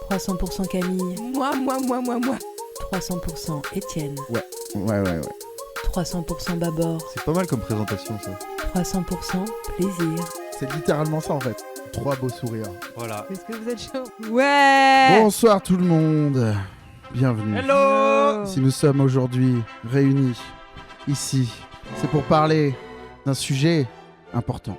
300% Camille. Moi. 300% Étienne. Ouais. 300% Babord. C'est pas mal comme présentation, ça. 300% plaisir. C'est littéralement ça, en fait. 3 beaux sourires. Voilà. Est-ce que vous êtes chaud? Ouais. Bonsoir tout le monde. Bienvenue. Hello. Si nous sommes aujourd'hui réunis ici, c'est pour parler d'un sujet important.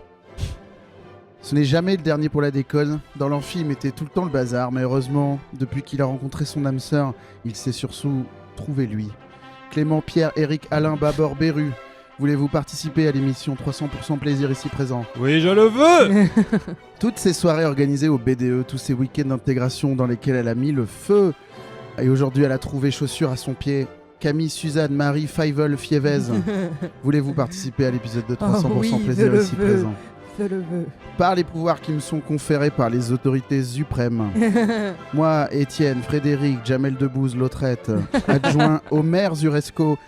Ce n'est jamais le dernier pour la déconne. Dans l'amphi, il mettait tout le temps le bazar, mais heureusement, depuis qu'il a rencontré son âme sœur, il s'est surtout trouvé lui. Clément, Pierre, Eric, Alain, Babor, Beru, voulez-vous participer à l'émission 300% plaisir ici présent? Oui, je le veux. Toutes ces soirées organisées au BDE, tous ces week-ends d'intégration dans lesquels elle a mis le feu. Et aujourd'hui, elle a trouvé chaussures à son pied. Camille, Suzanne, Marie, Feivel, Fievez. Voulez-vous participer à l'épisode de 300% plaisir ici présent? Je le veux. Par les pouvoirs qui me sont conférés par les autorités suprêmes. Moi, Étienne, Frédéric, Jamel Debbouze, Lautrette, adjoint au maire Zuresco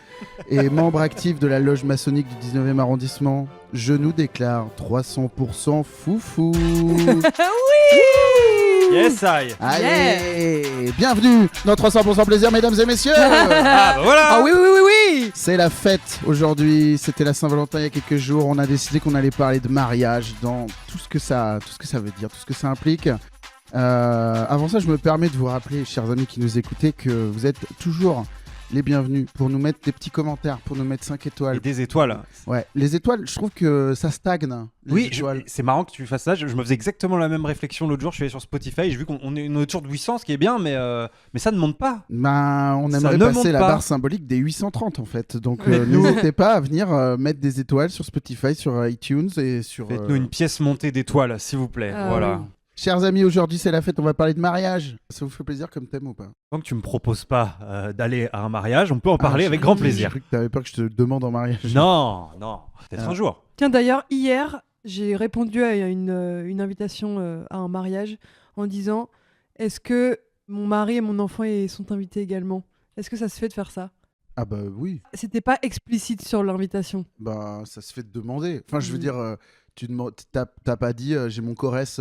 et membre actif de la loge maçonnique du 19e arrondissement, je nous déclare 300% foufou. Yes, I. Allez, bienvenue dans 300% plaisir, mesdames et messieurs. Ah, bah voilà. Ah oui. C'est la fête aujourd'hui, c'était la Saint-Valentin il y a quelques jours, on a décidé qu'on allait parler de mariage dans tout ce que ça veut dire, tout ce que ça implique. Avant ça, je me permets de vous rappeler, chers amis qui nous écoutez, que vous êtes toujours les bienvenus pour nous mettre des petits commentaires, pour nous mettre 5 étoiles. Et des étoiles. Ouais, les étoiles, je trouve que ça stagne. Les étoiles. C'est marrant que tu fasses ça. Je me faisais exactement la même réflexion l'autre jour. Je suis allé sur Spotify et j'ai vu qu'on est autour de 800, ce qui est bien, mais ça ne monte pas. Ben, on aimerait ne passer monte la pas. barre symbolique des 830 en fait. Donc n'hésitez pas à venir mettre des étoiles sur Spotify, sur iTunes et sur... Faites-nous une pièce montée d'étoiles, s'il vous plaît. Ah, voilà. oui. Chers amis, aujourd'hui c'est la fête, on va parler de mariage. Ça vous fait plaisir comme thème ou pas? Tant que tu me proposes pas d'aller à un mariage, on peut en parler avec grand J'ai plaisir. cru que t'avais peur que je te demande en mariage. Non, peut-être un jour. Tiens, d'ailleurs, hier, j'ai répondu à une invitation à un mariage en disant est-ce que mon mari et mon enfant sont invités également? Est-ce que ça se fait de faire ça? Ah bah oui, C'était pas explicite sur l'invitation. bah ça se fait de demander. Enfin je veux dire, t'as pas dit j'ai mon chorès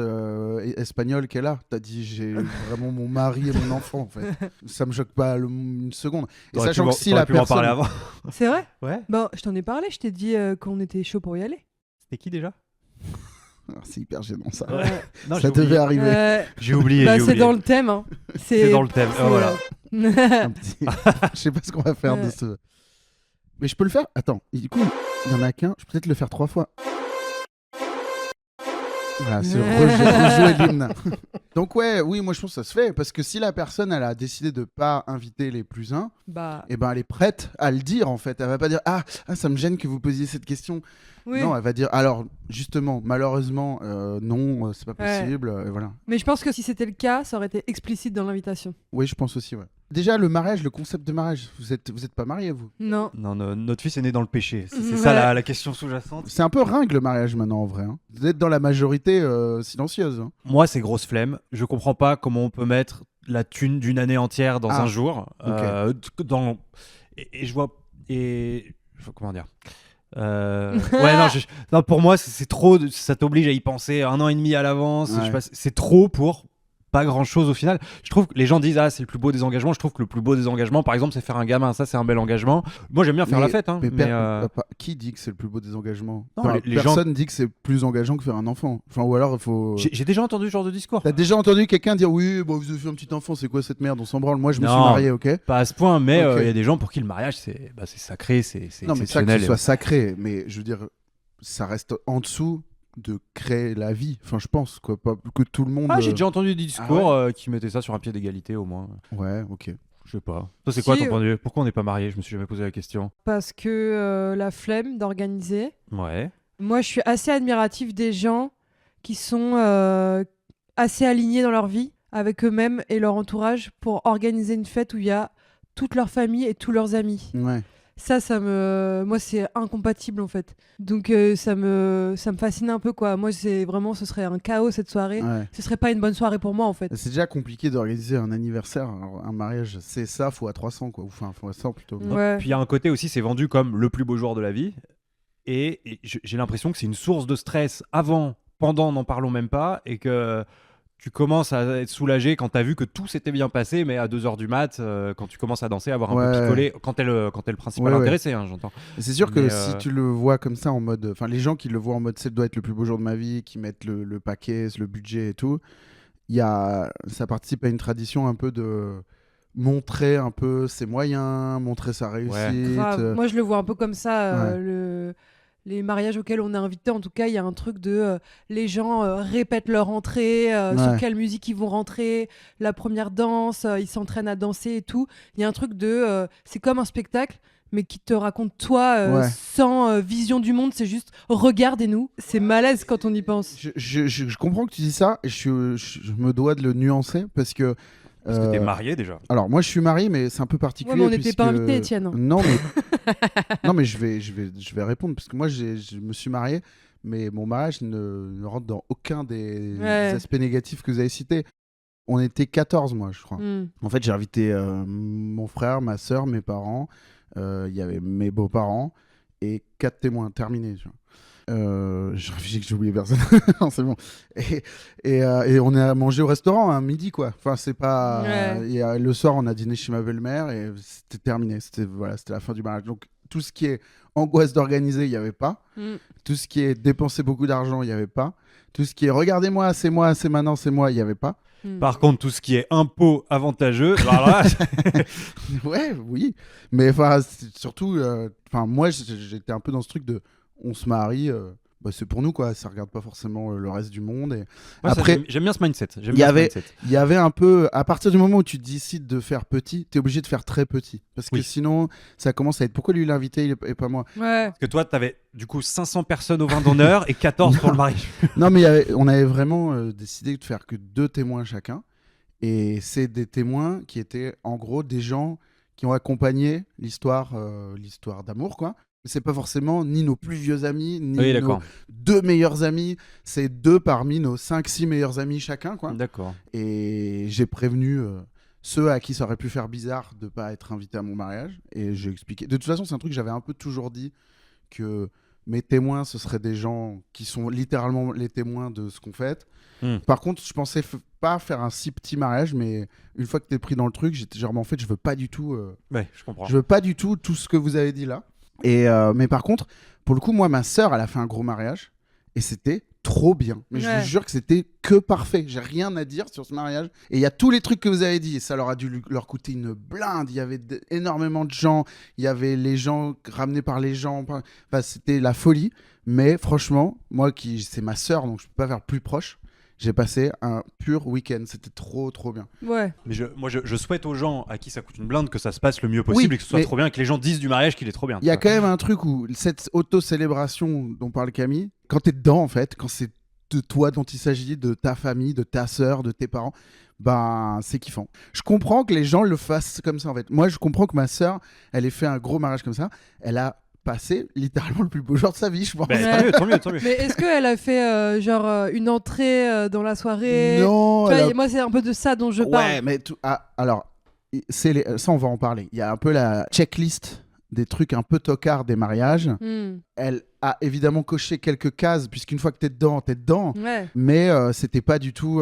espagnol qui est là. T'as dit j'ai vraiment mon mari et mon enfant en fait. Ça me choque pas une seconde. Et sachant que si la pu m'en parler personne... avant. C'est vrai? Ouais. Bon, je t'en ai parlé, je t'ai dit qu'on était chaud pour y aller. C'était qui déjà? Ah, c'est hyper gênant ça. Non, Ça devait arriver. J'ai oublié. Bah, j'ai c'est oublié. dans le thème. Hein. C'est dans le thème. c'est, Oh, voilà. Un petit- Je sais pas ce qu'on va faire de ce... Mais je peux le faire? Attends, et du coup, il y en a qu'un, je peux peut-être le faire 3 fois. Voilà, rejouer l'hymne. Donc oui, moi je pense que ça se fait, parce que si la personne, elle a décidé de pas inviter les plus uns, Bah, et ben elle est prête à le dire en fait. Elle va pas dire ah ça me gêne que vous posiez cette question. oui. Non, elle va dire alors justement, malheureusement, non, c'est pas Ouais. possible, et voilà. Mais je pense que si c'était le cas, ça aurait été explicite dans l'invitation. Oui, je pense aussi, ouais. Déjà, le mariage, le concept de mariage, vous êtes pas mariés, vous? Non. Non, notre fils est né dans le péché. C'est Ouais. ça la question sous-jacente. C'est un peu ringue le mariage maintenant en vrai. Hein. Vous êtes dans la majorité silencieuse. Hein. Moi, c'est grosse flemme. Je comprends pas comment on peut mettre la thune d'une année entière dans Ah, un jour. ok. Et je vois. Comment dire ouais, non, pour moi, c'est trop. Ça t'oblige à y penser 1 an et demi à l'avance. Ouais. Je sais pas, c'est trop pour pas grand chose au final. Je trouve que les gens disent c'est le plus beau des engagements. Je trouve que le plus beau des engagements, par exemple, c'est faire un gamin. Ça, c'est un bel engagement. Moi, j'aime bien faire Mais- la fête. Hein, Qui dit que c'est le plus beau des engagements? Non, Enfin, les gens- personne dit que c'est plus engageant que faire un enfant. Enfin, ou alors il faut. j'ai déjà entendu ce genre de discours. T'as déjà entendu quelqu'un dire oui, bon, vous avez fait un petit enfant, c'est quoi cette merde? On s'en branle. Moi, je me suis Non. marié, ok? Pas à ce point, mais Ok. y a des gens pour qui le mariage, c'est sacré, c'est Non, mais ça que exceptionnel. ce soit sacré, mais je veux dire, ça reste en dessous de créer la vie. Enfin, je pense quoi, pas que tout le monde. J'ai déjà entendu des discours qui mettaient ça sur un pied d'égalité au moins. Ouais, ok. Je sais pas. Toi, c'est quoi Si, ton point de vue? Pourquoi on n'est pas mariés? Je me suis jamais posé la question. Parce que la flemme d'organiser. Ouais. Moi, je suis assez admirative des gens qui sont assez alignés dans leur vie avec eux-mêmes et leur entourage pour organiser une fête où il y a toute leur famille et tous leurs amis. Ouais. Moi, c'est incompatible en fait. Donc, ça me fascine un peu quoi. Moi, c'est vraiment, ce serait un chaos cette soirée. Ouais. Ce serait pas une bonne soirée pour moi en fait. C'est déjà compliqué d'organiser un anniversaire, alors, un mariage, c'est ça, faut à 300 quoi, enfin faut à 100 plutôt. Ouais. Puis il y a un côté aussi, c'est vendu comme le plus beau jour de la vie. Et j'ai l'impression que c'est une source de stress avant, pendant, n'en parlons même pas. Et que tu commences à être soulagé quand t'as vu que tout s'était bien passé, mais à 2h du mat, quand tu commences à danser, à avoir un peu picolé, quand t'es le principal intéressé, hein, j'entends. Et c'est sûr que si tu le vois comme ça en mode, enfin les gens qui le voient en mode ça doit être le plus beau jour de ma vie, qui mettent le paquet, le budget et tout, ça participe à une tradition un peu de montrer un peu ses moyens, montrer sa réussite. Grave. Moi je le vois un peu comme ça, les mariages auxquels on est invité, en tout cas, il y a un truc de les gens répètent leur entrée, sur quelle musique ils vont rentrer, la première danse, ils s'entraînent à danser et tout. Il y a un truc de c'est comme un spectacle, mais qui te raconte toi sans vision du monde, c'est juste regardez-nous. C'est malaise quand on y pense. Je comprends que tu dis ça et je me dois de le nuancer parce que t'es marié déjà. Alors moi je suis marié, mais c'est un peu particulier. Ouais, mais on n'était pas invités, Étienne. Non mais je vais répondre parce que moi je me suis marié, mais mon mariage ne rentre dans aucun des aspects négatifs que vous avez cités. On était 14 moi je crois. En fait j'ai invité mon frère, ma soeur, mes parents, il y avait mes beaux-parents et 4 témoins, terminé. Tu vois. Je réfléchis que j'ai oublié personne. Non, c'est bon. Et on est à manger au restaurant à midi, quoi. Enfin, c'est pas. Le soir, on a dîné chez ma belle-mère et c'était terminé. C'était la fin du mariage. Donc, tout ce qui est angoisse d'organiser, il n'y avait pas. Tout ce qui est dépenser beaucoup d'argent, il n'y avait pas. Tout ce qui est regardez-moi, c'est moi, c'est maintenant, c'est moi, il n'y avait pas. Par contre, tout ce qui est impôt avantageux, voilà. Oui. Mais surtout, moi, j'étais un peu dans ce truc de on se marie, c'est pour nous, quoi. Ça regarde pas forcément le reste du monde. Et après, j'aime bien ce mindset. Il y avait un peu, à partir du moment où tu décides de faire petit, t'es obligé de faire très petit. Parce que sinon, ça commence à être pourquoi lui l'invité et pas moi. Parce que toi, t'avais du coup 500 personnes au vin d'honneur et 14 pour le mariage. Non, mais on avait vraiment décidé de faire que 2 témoins chacun. Et c'est des témoins qui étaient en gros des gens qui ont accompagné l'histoire d'amour, quoi. C'est pas forcément ni nos plus vieux amis, ni nos 2 meilleurs amis. C'est 2 parmi nos 5-6 meilleurs amis chacun, quoi. D'accord. Et j'ai prévenu ceux à qui ça aurait pu faire bizarre de pas être invité à mon mariage. Et j'ai expliqué. De toute façon, c'est un truc que j'avais un peu toujours dit, que mes témoins, ce seraient des gens qui sont littéralement les témoins de ce qu'on fait. Par contre, je pensais pas faire un si petit mariage, mais une fois que t'es pris dans le truc, j'étais genre, mais en fait, je veux pas du tout. Je comprends. Je veux pas du tout ce que vous avez dit là. Mais par contre, pour le coup, moi, ma sœur, elle a fait un gros mariage et c'était trop bien. Mais je vous jure que c'était que parfait. J'ai rien à dire sur ce mariage. Et il y a tous les trucs que vous avez dit. Et ça leur a dû leur coûter une blinde. Il y avait énormément de gens. Il y avait les gens ramenés par les gens. Enfin, c'était la folie. Mais franchement, moi, c'est ma sœur, donc je peux pas faire plus proche. J'ai passé un pur week-end. C'était trop, trop bien. Ouais. Mais je souhaite aux gens à qui ça coûte une blinde que ça se passe le mieux possible et que ce soit trop bien, et que les gens disent du mariage qu'il est trop bien. Il y a quand même un truc où cette auto-célébration dont parle Camille, quand t'es dedans, en fait, quand c'est de toi dont il s'agit, de ta famille, de ta sœur, de tes parents, c'est kiffant. Je comprends que les gens le fassent comme ça, en fait. Moi, je comprends que ma sœur, elle ait fait un gros mariage comme ça. Elle a passé littéralement le plus beau jour de sa vie, je pense. Tant mieux. Mais est-ce qu'elle a fait une entrée dans la soirée? Non. Moi, c'est un peu de ça dont je parle. Ouais, mais alors, ça, on va en parler. Il y a un peu la checklist des trucs un peu tocards des mariages. Elle a évidemment coché quelques cases, puisqu'une fois que t'es dedans. Ouais. Mais c'était pas du tout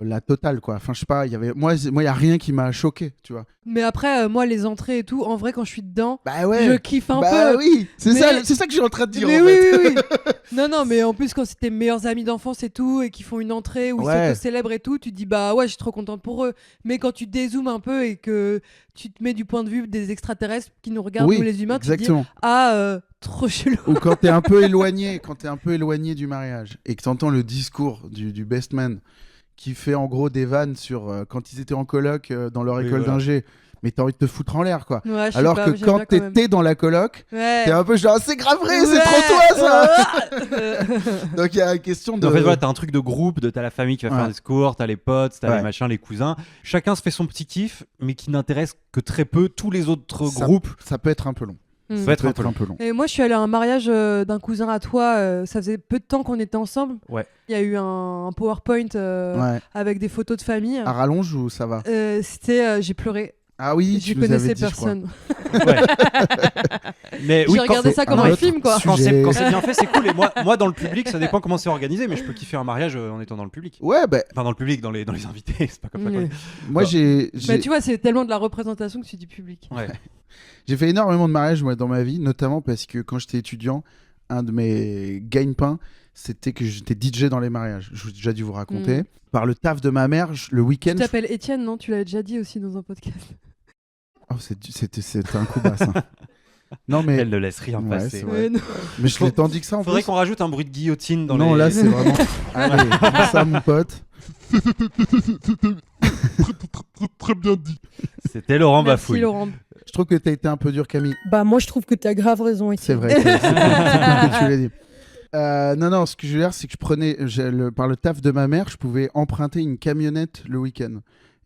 la totale, quoi. Enfin, je sais pas, moi, il y a rien qui m'a choqué, tu vois. Mais après, moi, les entrées et tout, en vrai, quand je suis dedans, ouais. je kiffe un peu. Bah oui, c'est ça que je suis en train de dire. Mais en fait. oui. Non, mais en plus, quand c'est tes meilleurs amis d'enfance et tout, et qu'ils font une entrée où ils se célèbrent et tout, tu te dis, bah ouais, je suis trop contente pour eux. Mais quand tu dézoomes un peu et que tu te mets du point de vue des extraterrestres qui nous regardent, nous les humains, exactement. Tu te dis, trop chelou. Ou quand t'es un peu éloigné du mariage et que t'entends le discours du best man qui fait en gros des vannes sur quand ils étaient en coloc dans leur école d'ingé, mais t'as envie de te foutre en l'air, quoi. Ouais, alors que quand t'étais dans la coloc, t'es un peu genre c'est grave vrai, c'est trop toi ça. Donc il y a une question de. En fait, voilà, t'as un truc de groupe, t'as la famille qui va faire un discours, t'as les potes, t'as les machins, les cousins. Chacun se fait son petit kiff, mais qui n'intéresse que très peu tous les autres groupes. Ça peut être un peu long. Ça peut être un peu long. Et moi, je suis allée à un mariage d'un cousin à toi. Ça faisait peu de temps qu'on était ensemble. Ouais. Il y a eu un PowerPoint avec des photos de famille. À rallonge ou ça va? C'était, j'ai pleuré. Ah oui, Je tu nous avais connaissais dit, je crois. personne. Ouais. Mais J'ai regardé ça comme un un autre film, quoi. sujet. quand c'est bien fait, c'est cool. Et moi, dans le public, ça dépend comment c'est organisé, mais je peux kiffer un mariage en étant dans le public. Ouais, bah, Enfin, dans le public, dans les invités, c'est pas comme ça. Ouais. moi Bah. Bah, tu vois, c'est tellement de la représentation que c'est du public. Ouais. j'ai fait énormément de mariages moi, dans ma vie, notamment parce que quand j'étais étudiant, un de mes gagne-pains, c'était que j'étais DJ dans les mariages. J'ai déjà dû vous raconter. Par le taf de ma mère, le week-end. Tu t'appelles Étienne, non? Tu l'avais déjà dit aussi dans un podcast. Oh, c'était un coup bas, ça. Non, mais, Elle ne laisse rien Ouais, passer. c'est vrai. Non. mais je l'ai tant dit que ça en Faudrait plus. qu'on rajoute un bruit de guillotine dans Non, les. là, c'est vraiment. Allez, dis ça, mon pote. Très bien dit. C'était Laurent Merci, Bafouille. Laurent. Je trouve que t'as été un peu dur, Camille. Bah, moi, je trouve que t'as grave raison. C'est vrai. C'est cool que tu l'as dit. Non, ce que je veux dire, c'est que je prenais, par le taf de ma mère, je pouvais emprunter une camionnette le week-end.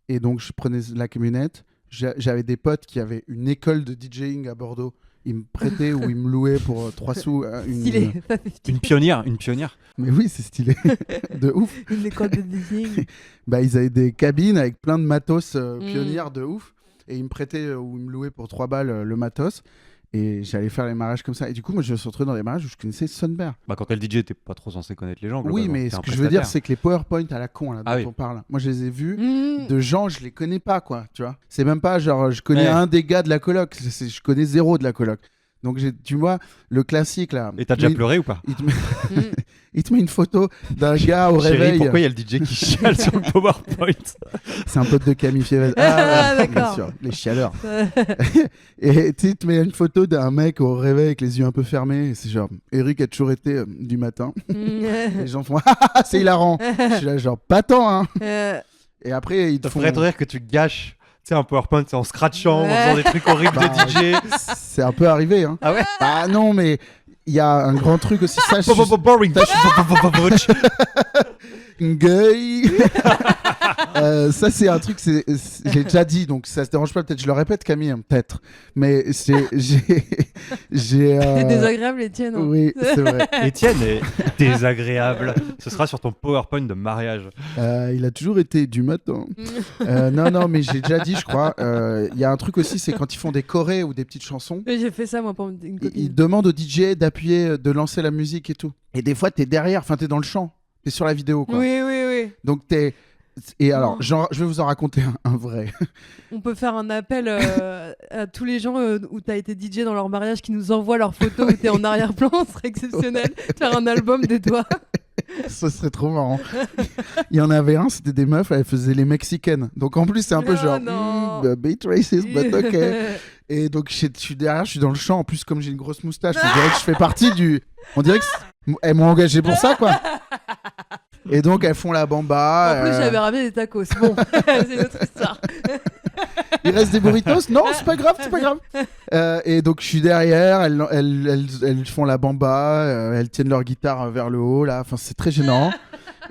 Et donc, je prenais la camionnette. J'avais des potes qui avaient une école de DJing à Bordeaux. Ils me prêtaient ou ils me louaient pour 3 sous. Stylé. Une pionnière. Mais oui, c'est stylé. De ouf. Une école de design. Bah, ils avaient des cabines avec plein de matos pionnières de ouf. Et ils me prêtaient ou ils me louaient pour 3 balles le matos. Et j'allais faire les mariages comme ça. Et du coup, moi, je me suis retrouvé dans des mariages où je connaissais Sonbert. Bah, quand t'es le DJ, t'es pas trop censé connaître les gens. Oui, globalement. mais T'es ce un que je veux dire, prestataire. c'est que les PowerPoint à la con, là, dont Ah oui. on parle, moi, je les ai vus. Mmh. De gens, je les connais pas, quoi, tu vois. C'est même pas genre, je connais Ouais. un des gars de la coloc, je connais 0 de la coloc. Donc, tu vois, le classique, là. Et t'as déjà il, pleuré ou pas? il te met... Mmh. il te met une photo d'un gars au Chérie, réveil. pourquoi il y a le DJ qui chiale sur le PowerPoint? C'est un pote de Camille Fievez. Ah, bien d'accord. sûr, les chialeurs. Et tu sais, il te met une photo d'un mec au réveil avec les yeux un peu fermés. Et c'est genre, Eric a toujours été du matin. Les gens font, ah, c'est hilarant. Je suis là, genre, pas tant, hein. Et après, ils te Ça font. ferait rire que tu gâches. Tu sais, un PowerPoint, c'est en scratchant, en Ouais. faisant des trucs horribles Bah, de DJ. C'est un peu arrivé, hein. Ah ouais? Bah non, mais il y a un grand truc aussi. Ça, Boring. Gay. Ça, c'est un truc, j'ai déjà dit, donc ça se dérange pas. Peut-être je le répète, Camille, hein, peut-être. Mais j'ai. C'est désagréable, Étienne. Hein. Oui, c'est vrai. Étienne est désagréable. Ce sera sur ton PowerPoint de mariage. Il a toujours été du matin. Non, mais j'ai déjà dit, je crois. Il y a un truc aussi, c'est quand ils font des chorés ou des petites chansons. Et j'ai fait ça, moi, pour une copine. Ils demandent au DJ d'appuyer, de lancer la musique et tout. Et des fois, t'es derrière, enfin, t'es dans le champ. T'es sur la vidéo, quoi. Oui. Donc, t'es. Et alors, je vais vous en raconter un vrai. On peut faire un appel à tous les gens où t'as été DJ dans leur mariage qui nous envoient leurs photos où t'es en arrière-plan, ce serait exceptionnel. Faire un album des doigts. Ce serait trop marrant. Il y en avait un, c'était des meufs, elles faisaient les mexicaines. Donc en plus, c'est un peu Oh genre, non. bit racist, but ok. Et donc je suis derrière, je suis dans le champ. En plus, comme j'ai une grosse moustache, on dirait que je fais partie du. On dirait que elles m'ont engagé pour ça, quoi. Et donc elles font la bamba. En plus, j'avais ramené des tacos. Bon, c'est une autre histoire. Il reste des burritos. Non, c'est pas grave, c'est pas grave. Et donc je suis derrière, elles font la bamba, elles tiennent leur guitare vers le haut là. Enfin, c'est très gênant.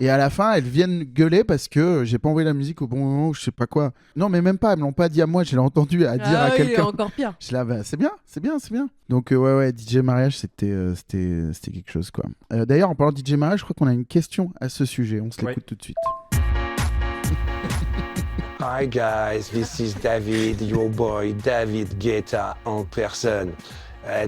Et à la fin, elles viennent gueuler parce que j'ai pas envoyé la musique au bon moment ou je sais pas quoi. Non, mais même pas, elles me l'ont pas dit à moi, je l'ai entendu à dire à Oui, quelqu'un. encore pire. Je suis là, bah, c'est bien. Donc ouais, DJ mariage, c'était quelque chose quoi. D'ailleurs, en parlant de DJ mariage, je crois qu'on a une question à ce sujet. On se l'écoute tout de suite. Hi guys, this is David, your boy David Guetta en personne.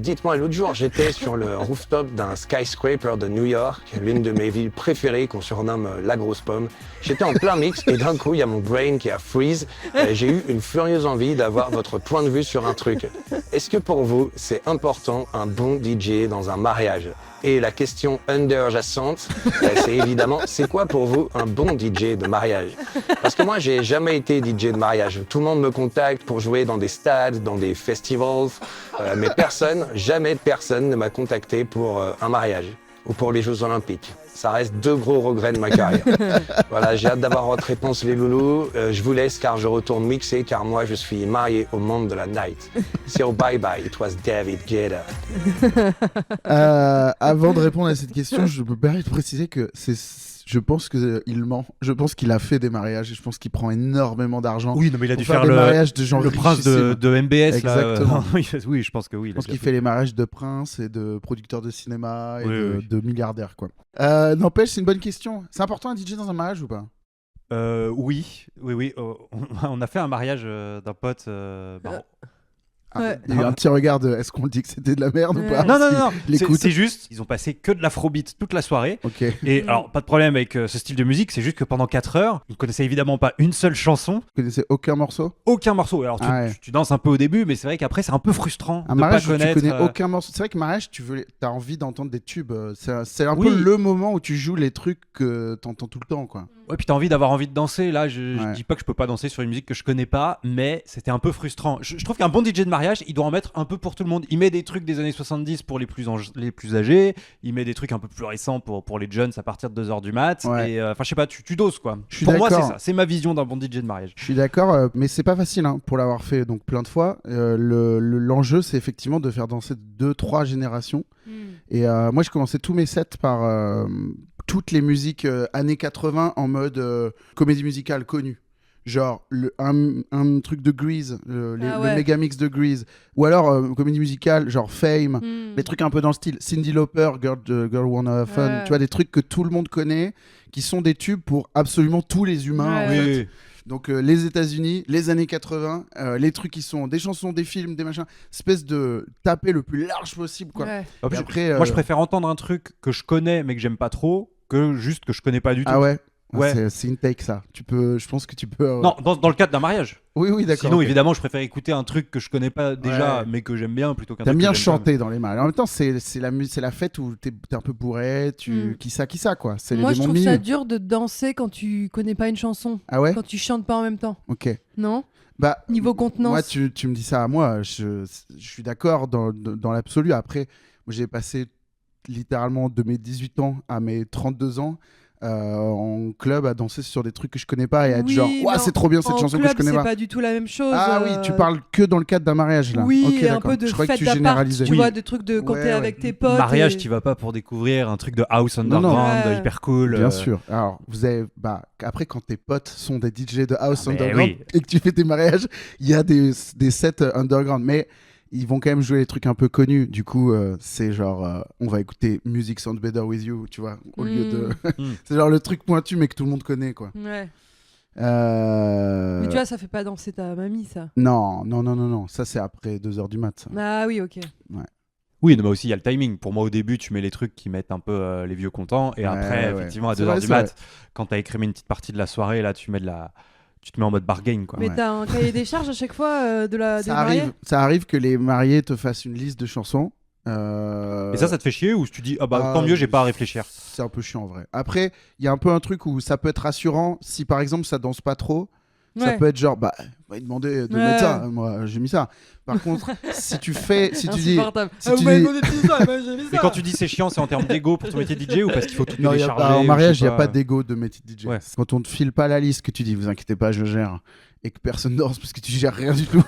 Dites-moi, l'autre jour, j'étais sur le rooftop d'un skyscraper de New York, l'une de mes villes préférées qu'on surnomme la grosse pomme. J'étais en plein mix et d'un coup, il y a mon brain qui a freeze. J'ai eu une furieuse envie d'avoir votre point de vue sur un truc. Est-ce que pour vous, c'est important un bon DJ dans un mariage ? Et la question under-jacente, c'est évidemment, c'est quoi pour vous un bon DJ de mariage ? Parce que moi, j'ai jamais été DJ de mariage. Tout le monde me contacte pour jouer dans des stades, dans des festivals, mais jamais personne ne m'a contacté pour un mariage ou pour les Jeux Olympiques. Ça reste 2 gros regrets de ma carrière. Voilà, j'ai hâte d'avoir votre réponse, les loulous. Je vous laisse car je retourne mixer, car moi, je suis marié au monde de la night. So bye bye, it was David Guetta. Avant de répondre à cette question, je me permets de préciser que je pense qu'il ment. Je pense qu'il a fait des mariages et je pense qu'il prend énormément d'argent. Oui, non, mais il a dû pour faire des mariages de gens le prince richissimes. de MBS. Exactement. Là. Oui, je pense que oui. Je pense qu'il fait les mariages de princes et de producteurs de cinéma et Oui. de milliardaires, quoi. N'empêche, c'est une bonne question. C'est important un DJ dans un mariage ou pas ? Oui. On a fait un mariage d'un pote. Ouais. Il y a eu un petit regard de est-ce qu'on dit que c'était de la merde ou Ouais. pas Non. L'écoute. C'est juste, ils ont passé que de l'afrobeat toute la soirée. Ok. Et alors, pas de problème avec ce style de musique, c'est juste que pendant 4 heures, ils ne connaissaient évidemment pas une seule chanson, Vous connaissez aucun morceau? aucun morceau. Alors, Ah ouais. tu danses un peu au début, mais c'est vrai qu'après, c'est un peu frustrant Un de pas mariage où tu connaître. connais aucun morceau. C'est vrai que mariage, t'as envie d'entendre des tubes. C'est un Oui. peu le moment où tu joues les trucs que t'entends tout le temps, quoi. Ouais, puis t'as d'avoir envie de danser. Là, je Ouais. dis pas que je peux pas danser sur une musique que je connais pas, mais c'était un peu frustrant. Je trouve qu'un bon DJ de mariage, il doit en mettre un peu pour tout le monde. Il met des trucs des années 70 pour les plus âgés, il met des trucs un peu plus récents pour les jeunes à partir de 2h du mat. Ouais. Et enfin, je sais pas, tu doses quoi. Je suis Pour moi, c'est d'accord. ça. C'est ma vision d'un bon DJ de mariage. Je suis d'accord, mais c'est pas facile hein, pour l'avoir fait donc plein de fois. L'enjeu, c'est effectivement de faire danser 2-3 générations. Et moi, je commençais tous mes sets par toutes les musiques années 80 en mode comédie musicale connue. Genre un truc de Grease, le mégamix de Grease. Ou alors comédie musicale, genre Fame. Des trucs un peu dans le style Cyndi Lauper, Girl Wanna Have Fun. Ouais. Tu vois, des trucs que tout le monde connaît, qui sont des tubes pour absolument tous les humains. Ouais. En fait. Oui. Donc les États-Unis, les années 80, les trucs qui sont des chansons, des films, des machins, espèce de taper le plus large possible quoi. Ouais. En plus, Et après, moi, je préfère entendre un truc que je connais mais que j'aime pas trop que juste que je connais pas du tout. Ah ouais. Ouais. C'est une take ça. Je pense que tu peux. Non, dans le cadre d'un mariage. Oui, d'accord. Sinon, ok. évidemment, je préfère écouter un truc que je connais pas déjà, Ouais. mais que j'aime bien plutôt qu'un T'aimes truc bien que j'aime pas. chanter dans les mariages. En même temps, c'est la fête où t'es un peu bourré, qui ça quoi. C'est Moi, les je démons trouve de ça minuit. dur de danser quand tu connais pas une chanson, Ah ouais. quand tu chantes pas en même temps. Ok. Non? Bah Niveau contenance. moi, tu me dis ça à moi. Je suis d'accord dans l'absolu. Après, moi, j'ai passé littéralement de mes 18 ans à mes 32 ans. En club à danser sur des trucs que je connais pas et à être Oui, genre mais ouais c'est trop bien cette en chanson que club, je connais c'est pas. pas du tout la même chose. Ah oui, tu parles que dans le cadre d'un mariage là. Oui, Ok, et un d'accord. peu de Je croyais que fête tu d'appart, généralisais. tu Oui. vois, de trucs de quand Ouais, t'es ouais. avec tes potes. Mariage, et- tu vas pas pour découvrir un truc de house Non, underground non. hyper cool. Bien sûr. Alors, vous avez, après, quand tes potes sont des DJ de house Ah, mais underground oui. et que tu fais tes mariages, il y a des sets underground, mais ils vont quand même jouer les trucs un peu connus. Du coup, c'est genre, on va écouter Music Sounds Better With You, tu vois, au lieu de. C'est genre le truc pointu, mais que tout le monde connaît, quoi. Ouais. Euh, Mais tu vois, ça fait pas danser ta mamie, ça. Non. Ça, c'est après 2h du mat. Ça. Ah oui, ok. Oui, mais aussi il y a le timing. Pour moi, au début, tu mets les trucs qui mettent un peu les vieux contents, et après, ouais. effectivement, à C'est 2h vrai, du c'est vrai. mat, quand t'as écrémé une petite partie de la soirée, là, tu te mets en mode bargain, quoi. Mais Ouais. t'as un cahier des charges à chaque fois des Ça mariés. arrive que les mariés te fassent une liste de chansons. Et ça te fait chier ou tu dis ah bah tant mieux, j'ai pas à réfléchir. C'est un peu chiant en vrai. Après, il y a un peu un truc où ça peut être rassurant si par exemple ça danse pas trop. Ça Ouais. peut être genre, bah, va lui demander de Ouais. mettre ça. Moi, j'ai mis ça. Par contre, si tu dis. Insupportable. si Ah, tu vous m'avez dis- demandé de dire ça, moi, j'ai mis Mais ça. quand tu dis c'est chiant, c'est en termes d'ego pour ton métier DJ ou parce qu'il faut tout Non, télécharger en ou mariage, je il sais n'y a pas d'ego de métier DJ. Ouais. Quand on te file pas la liste, que tu dis, vous inquiétez pas, je gère, et que personne danse parce que tu gères rien du tout,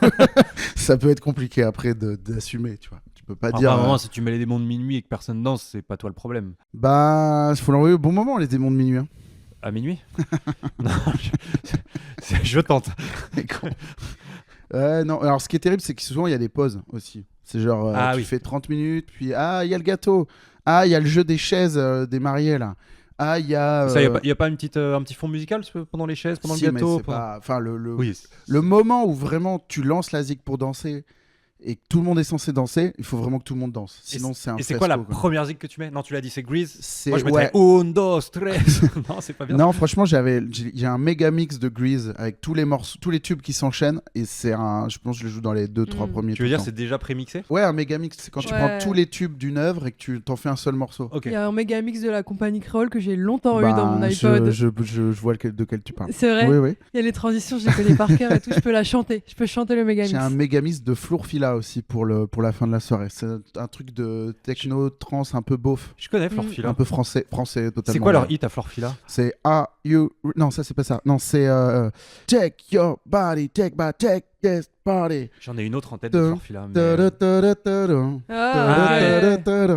ça peut être compliqué après d'assumer, tu vois. Tu peux pas Enfin, dire. à un moment, si tu mets les démons de minuit et que personne danse, c'est pas toi le problème. Bah, il faut l'envoyer au bon moment, les démons de minuit. Hein. À minuit Non, je tente. Non, alors ce qui est terrible, c'est que souvent il y a des pauses aussi. C'est genre, tu fais 30 minutes, puis il y a le gâteau. Il y a le jeu des chaises des mariés là. Il y a. Ça, y a pas un petit fond musical pendant les chaises, pendant si, le mais gâteau c'est pas. Enfin, Oui. le moment où vraiment tu lances la zik pour danser et que tout le monde est censé danser, il faut vraiment que tout le monde danse. Sinon, c'est un Et c'est quoi la fiasco, quoi. première zik que tu mets? Non, tu l'as dit, c'est Grease. C'est- Moi, je mettrais ouais. 1, 2, 3. Non, c'est pas bien. Non, franchement, j'ai un méga mix de Grease avec tous les morceaux, tous les tubes qui s'enchaînent et je pense que je le joue dans les 2-3 premiers. Tu veux tout dire le c'est déjà prémixé? temps. Ouais, un méga mix, c'est quand tu Ouais. prends tous les tubes d'une œuvre et que tu t'en fais un seul morceau. Ok. Il y a un méga mix de la compagnie créole que j'ai longtemps eu Bah, dans mon iPod. je vois de quel tu parles. C'est vrai. Oui, oui. Il y a les transitions, je les connais par cœur et tout. Je peux la chanter. Je peux chanter le méga mix. J'ai un méga mix de Flourfila aussi pour la fin de la soirée. C'est un truc de techno, trance un peu beauf. Je connais Florfila. Un peu français totalement. C'est quoi leur hit à Florfila? C'est Are You. Non, ça, c'est pas ça. Non, c'est Take Your Body, take this body. J'en ai une autre en tête de Florfila. Ah, ouais.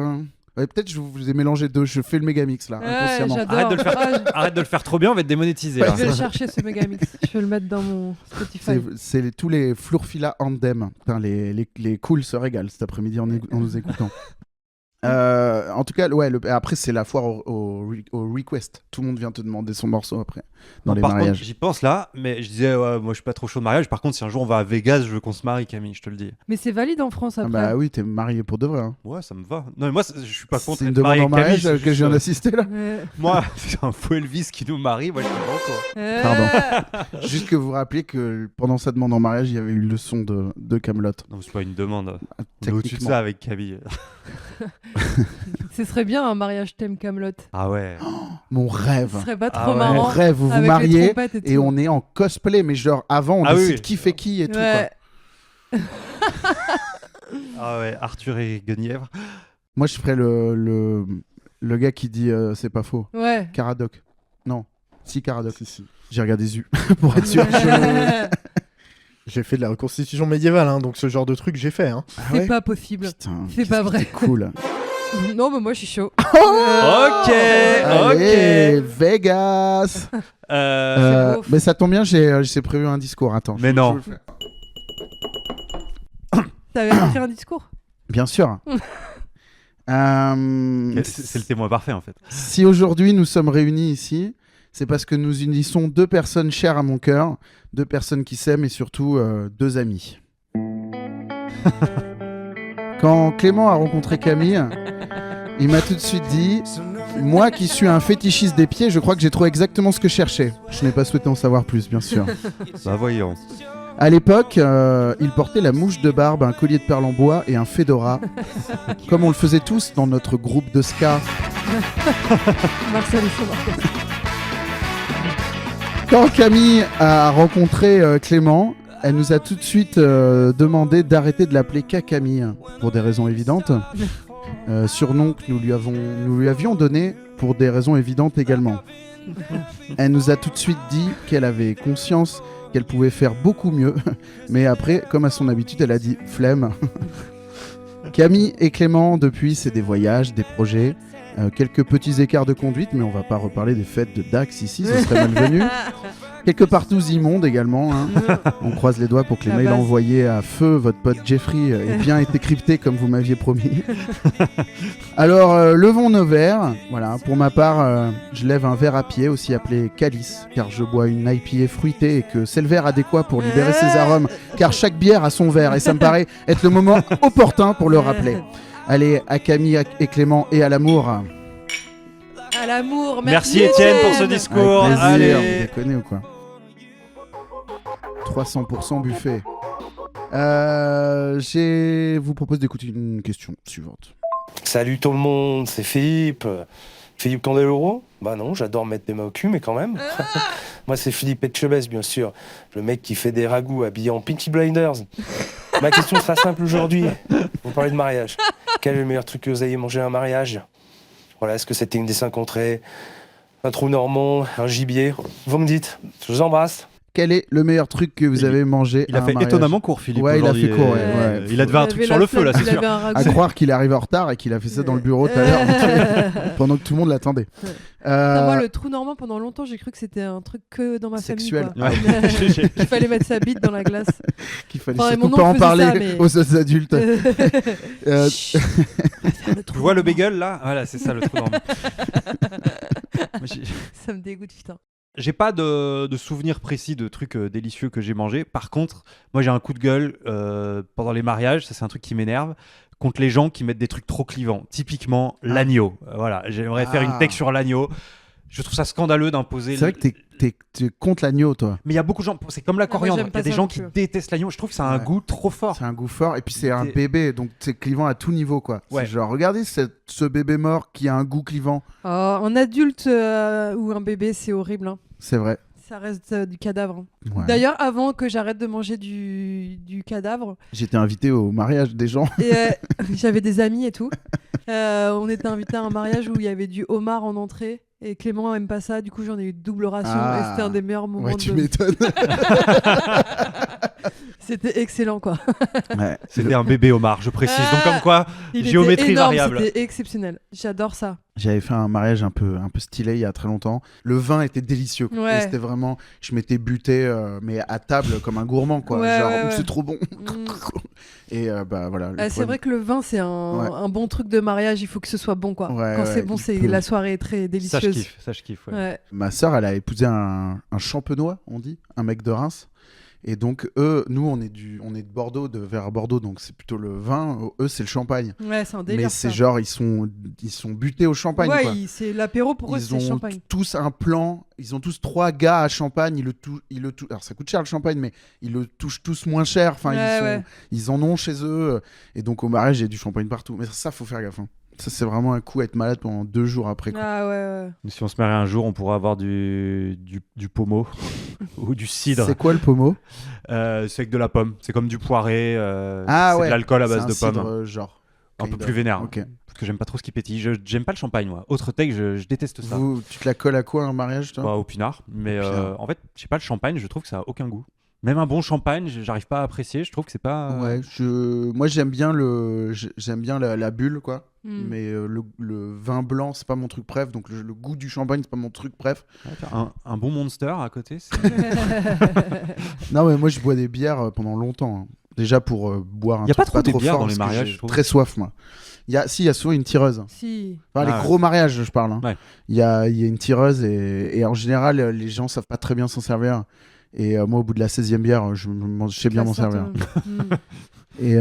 Ouais, peut-être je vous ai mélangé deux. Je fais le méga mix là, Ouais, inconsciemment. j'adore. Arrête de le faire. Ah, Arrête de le faire trop bien, on va être démonétisé. là. je vais le chercher ce méga mix. Je vais le mettre dans mon Spotify. C'est tous les Flourfila Andem. Putain, les cools se régalent cet après-midi en nous écoutant. En tout cas, ouais, après, c'est la foire au request. Tout le monde vient te demander son morceau après, dans les Par contre, mariages. j'y pense là, mais je disais, ouais, moi je suis pas trop chaud de mariage. Par contre, si un jour on va à Vegas, je veux qu'on se marie, Camille, je te le dis. Mais c'est valide en France Ah après. bah oui, t'es marié pour de vrai. Hein. Ouais, ça me va. Non, mais moi, je suis pas contre C'est une être demande marié en avec mariage Camille. que je viens d'assister là. Moi, c'est un faux Elvis qui nous marie. Moi, je suis bon, quoi. Pardon. Juste que vous vous rappelez que pendant sa demande en mariage, il y avait eu le son de Kaamelott. Non, c'est pas une demande. On est Techniquement. au-dessus de ça avec Camille. Ce serait bien un mariage thème Kaamelott. Ah ouais. Mon rêve. Ce serait pas Ah trop ouais. Mon marrant. rêve, vous vous avec les mariez trompettes et et tout. on est en cosplay, mais genre avant, on Ah oui, décide oui. qui fait qui et tout. Ouais. Quoi. Ah ouais, Arthur et Guenièvre. Moi, je ferais le gars qui dit c'est pas faux. Ouais. Caradoc. Non. Si, Caradoc. Si. J'ai regardé ZU pour être sûr. J'ai fait de la reconstitution médiévale, hein, donc ce genre de truc, j'ai fait. Hein. Ah C'est ouais pas possible. Putain, C'est qu'est-ce pas que vrai. c'était Cool. Non, mais moi je suis chaud. Ok, Allez, ok. Vegas. C'est beau. Mais ça tombe bien, j'ai prévu un discours. Attends. Mais non. je le fais. T'avais écrit un discours. Bien sûr. C'est le témoin parfait en fait. Si aujourd'hui nous sommes réunis ici, c'est parce que nous unissons deux personnes chères à mon cœur, deux personnes qui s'aiment et surtout deux amis. Quand Clément a rencontré Camille, il m'a tout de suite dit « Moi qui suis un fétichiste des pieds, je crois que j'ai trouvé exactement ce que je cherchais. » Je n'ai pas souhaité en savoir plus, bien sûr. Bah voyons. À l'époque, il portait la mouche de barbe, un collier de perles en bois et un fedora, comme on le faisait tous dans notre groupe de ska. Marcel et son orchestre. Quand Camille a rencontré Clément, elle nous a tout de suite demandé d'arrêter de l'appeler Camille, pour des raisons évidentes. Surnom que nous lui avions donné pour des raisons évidentes également. Elle nous a tout de suite dit qu'elle avait conscience qu'elle pouvait faire beaucoup mieux, mais après, comme à son habitude, elle a dit flemme. Camille et Clément, depuis, c'est des voyages, des projets, quelques petits écarts de conduite, mais on va pas reparler des fêtes de Dax ici, ce serait malvenu. Quelques partous immondes également. Hein. On croise les doigts pour que les La mails base. envoyés à feu votre pote Jeffrey aient bien été cryptés comme vous m'aviez promis. Alors, levons nos verres. Voilà, pour ma part, je lève un verre à pied, aussi appelé calice, car je bois une IPA fruitée et que c'est le verre adéquat pour libérer ses arômes, car chaque bière a son verre et ça me paraît être le moment opportun pour le rappeler. Allez, à Camille et Clément et à l'amour. À l'amour. Merci Étienne pour ce discours. Avec plaisir, Allez. vous déconnez ou quoi 300% buffet. Je vous propose d'écouter une question suivante. Salut tout le monde, c'est Philippe. Philippe Candeloro? Bah non, j'adore mettre des mains au cul, mais quand même. Moi, c'est Philippe Etchebest, bien sûr. Le mec qui fait des ragoûts habillé en Peaky Blinders. Ma question sera simple aujourd'hui. Vous parlez de mariage. Quel est le meilleur truc que vous ayez mangé à un mariage? Voilà, est-ce que c'était une des 5 entrées, un trou normand, un gibier? Vous me dites. Je vous embrasse. Quel est le meilleur truc que vous avez mangé Il à a un fait mariage? étonnamment court, Philippe. Ouais, il a aujourd'hui, fait court, et- ouais. Il a devait un truc sur le feu là, c'est sûr. À croire qu'il arrive en retard et qu'il a fait ça dans le bureau tout à l'heure pendant que tout le monde l'attendait. Moi, le trou normand, pendant longtemps, j'ai cru que c'était un truc que dans ma Sexuel. famille. Quoi. Il fallait mettre sa bite dans la glace. Qu'il fallait Enfin, surtout mon pas en oncle faisait parler ça, mais- aux autres adultes. Chut. Tu vois le bagel là? Voilà, c'est ça le trou normand. Moi, Ça me dégoûte, putain. j'ai pas de souvenirs précis de trucs délicieux que j'ai mangé. Par contre, moi j'ai un coup de gueule pendant les mariages, ça c'est un truc qui m'énerve, contre les gens qui mettent des trucs trop clivants. Typiquement l'agneau. Voilà, j'aimerais faire une tech sur l'agneau. Je trouve ça scandaleux d'imposer. C'est vrai que t'es contre l'agneau, toi. Mais il y a beaucoup de gens, c'est comme la Ah, moi, coriandre. j'aime Il y pas a des ça gens non qui plus. détestent l'agneau. Je trouve que ça a un Ouais. goût trop fort. C'est un goût fort et puis c'est un T'es- bébé, donc c'est clivant à tout niveau, quoi. Ouais. C'est genre, regardez ce bébé mort qui a un goût clivant. Oh, un adulte ou un bébé, c'est horrible. Hein. C'est vrai. Ça reste du cadavre. Ouais. D'ailleurs, avant que j'arrête de manger du cadavre, J'étais invité au mariage des gens. et, j'avais des amis et tout. On était invités à un mariage où il y avait du homard en entrée. Et Clément aime pas ça, du coup j'en ai eu double ration Ah. et c'était un des meilleurs moments Ouais, tu de... m'étonnes. C'était excellent, quoi. Ouais. C'était un bébé homard, je précise. Donc comme quoi, Il était géométrie énorme, variable. C'était exceptionnel. J'adore ça. J'avais fait un mariage un peu stylé il y a très longtemps. Le vin était délicieux. Ouais. Et c'était vraiment, je m'étais buté, mais à table comme un gourmand, quoi. Ouais, Genre, ouais, ouais. c'est trop bon. Mm. Et bah voilà. le C'est problème- vrai que le vin, c'est Ouais. un bon truc de mariage. Il faut que ce soit bon, quoi. Ouais, Quand ouais, c'est bon, il peut. la soirée est très Ça, délicieuse. je kiffe. Ouais. Ouais. Ma sœur, elle a épousé un champenois, on dit, un mec de Reims. Et donc nous, on est de Bordeaux, vers Bordeaux, donc c'est plutôt le vin. Eux, c'est le champagne. Ouais, c'est un délire. Mais c'est ça. genre, ils sont butés au champagne, Ouais, quoi. c'est l'apéro pour eux, Ils c'est ont champagne. tous un plan, ils ont tous 3 gars à Champagne, alors ça coûte cher le champagne, mais ils le touchent tous moins cher, enfin Ouais. ils en ont chez eux, et donc au mariage il y a du champagne partout, mais ça faut faire gaffe, hein. Ça c'est vraiment un coup à être malade pendant 2 jours après, quoi. Ah ouais. Si on se marie un jour, on pourra avoir du pommeau ou du cidre. C'est quoi le pommeau? C'est avec de la pomme. C'est comme du poiré. Ah c'est ouais, de l'alcool à c'est base un de cidre, pommes. genre Un peu kind plus of. vénère. Ok. Parce que j'aime pas trop ce qui pétille. J'aime pas le champagne, moi. Autre take, je déteste ça. Tu te la colles à quoi un mariage, toi? Bah, au pinard. Mais Au pinard. en fait, je sais pas, le champagne, je trouve que ça a aucun goût. Même un bon champagne, j'arrive pas à apprécier. Je trouve que c'est pas. Ouais, moi j'aime bien la bulle, quoi. Mm. Mais le vin blanc c'est pas mon truc préf, donc le goût du champagne c'est pas mon truc préf. Ouais, un bon Monster à côté. Non mais moi je bois des bières pendant longtemps, hein. Déjà pour boire un Y a truc pas trop des bières fort, dans les parce que mariages, j'ai je trouve. très soif, moi. Il y a souvent une tireuse. Si. Enfin, les Ah ouais. gros mariages, je parle, hein. Ouais. Il y a une tireuse et en général les gens savent pas très bien s'en servir. Et moi au bout de la 16e bière, je sais bien m'en servir. Et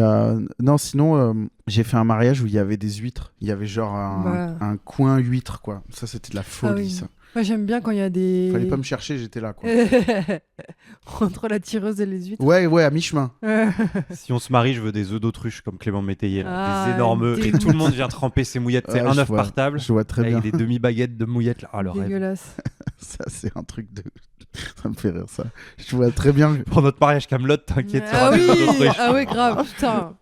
non, sinon, j'ai fait un mariage où il y avait des huîtres. Il y avait genre Voilà. un coin huître, quoi. Ça, c'était de la folie, oui. ça. Moi, j'aime bien quand il y a des. Fallait pas me chercher, j'étais là, quoi. Entre la tireuse et les huîtres. Ouais, à mi-chemin. Si on se marie, je veux des œufs d'autruche comme Clément Métayer. Là. Ah, des énormes œufs. Et dégoût. tout le monde vient tremper ses mouillettes. C'est Ouais, un je œuf vois. par table. Je vois très Avec bien. des demi-baguettes de mouillettes. Là. Oh, le rêve. Dégueulasse. Ça, c'est un truc de. Ça me fait rire, ça. Je vois très bien. Pour notre mariage Camelot, t'inquiète, il y Ah aura des oui, œufs d'autruche. ah ouais, grave. Putain.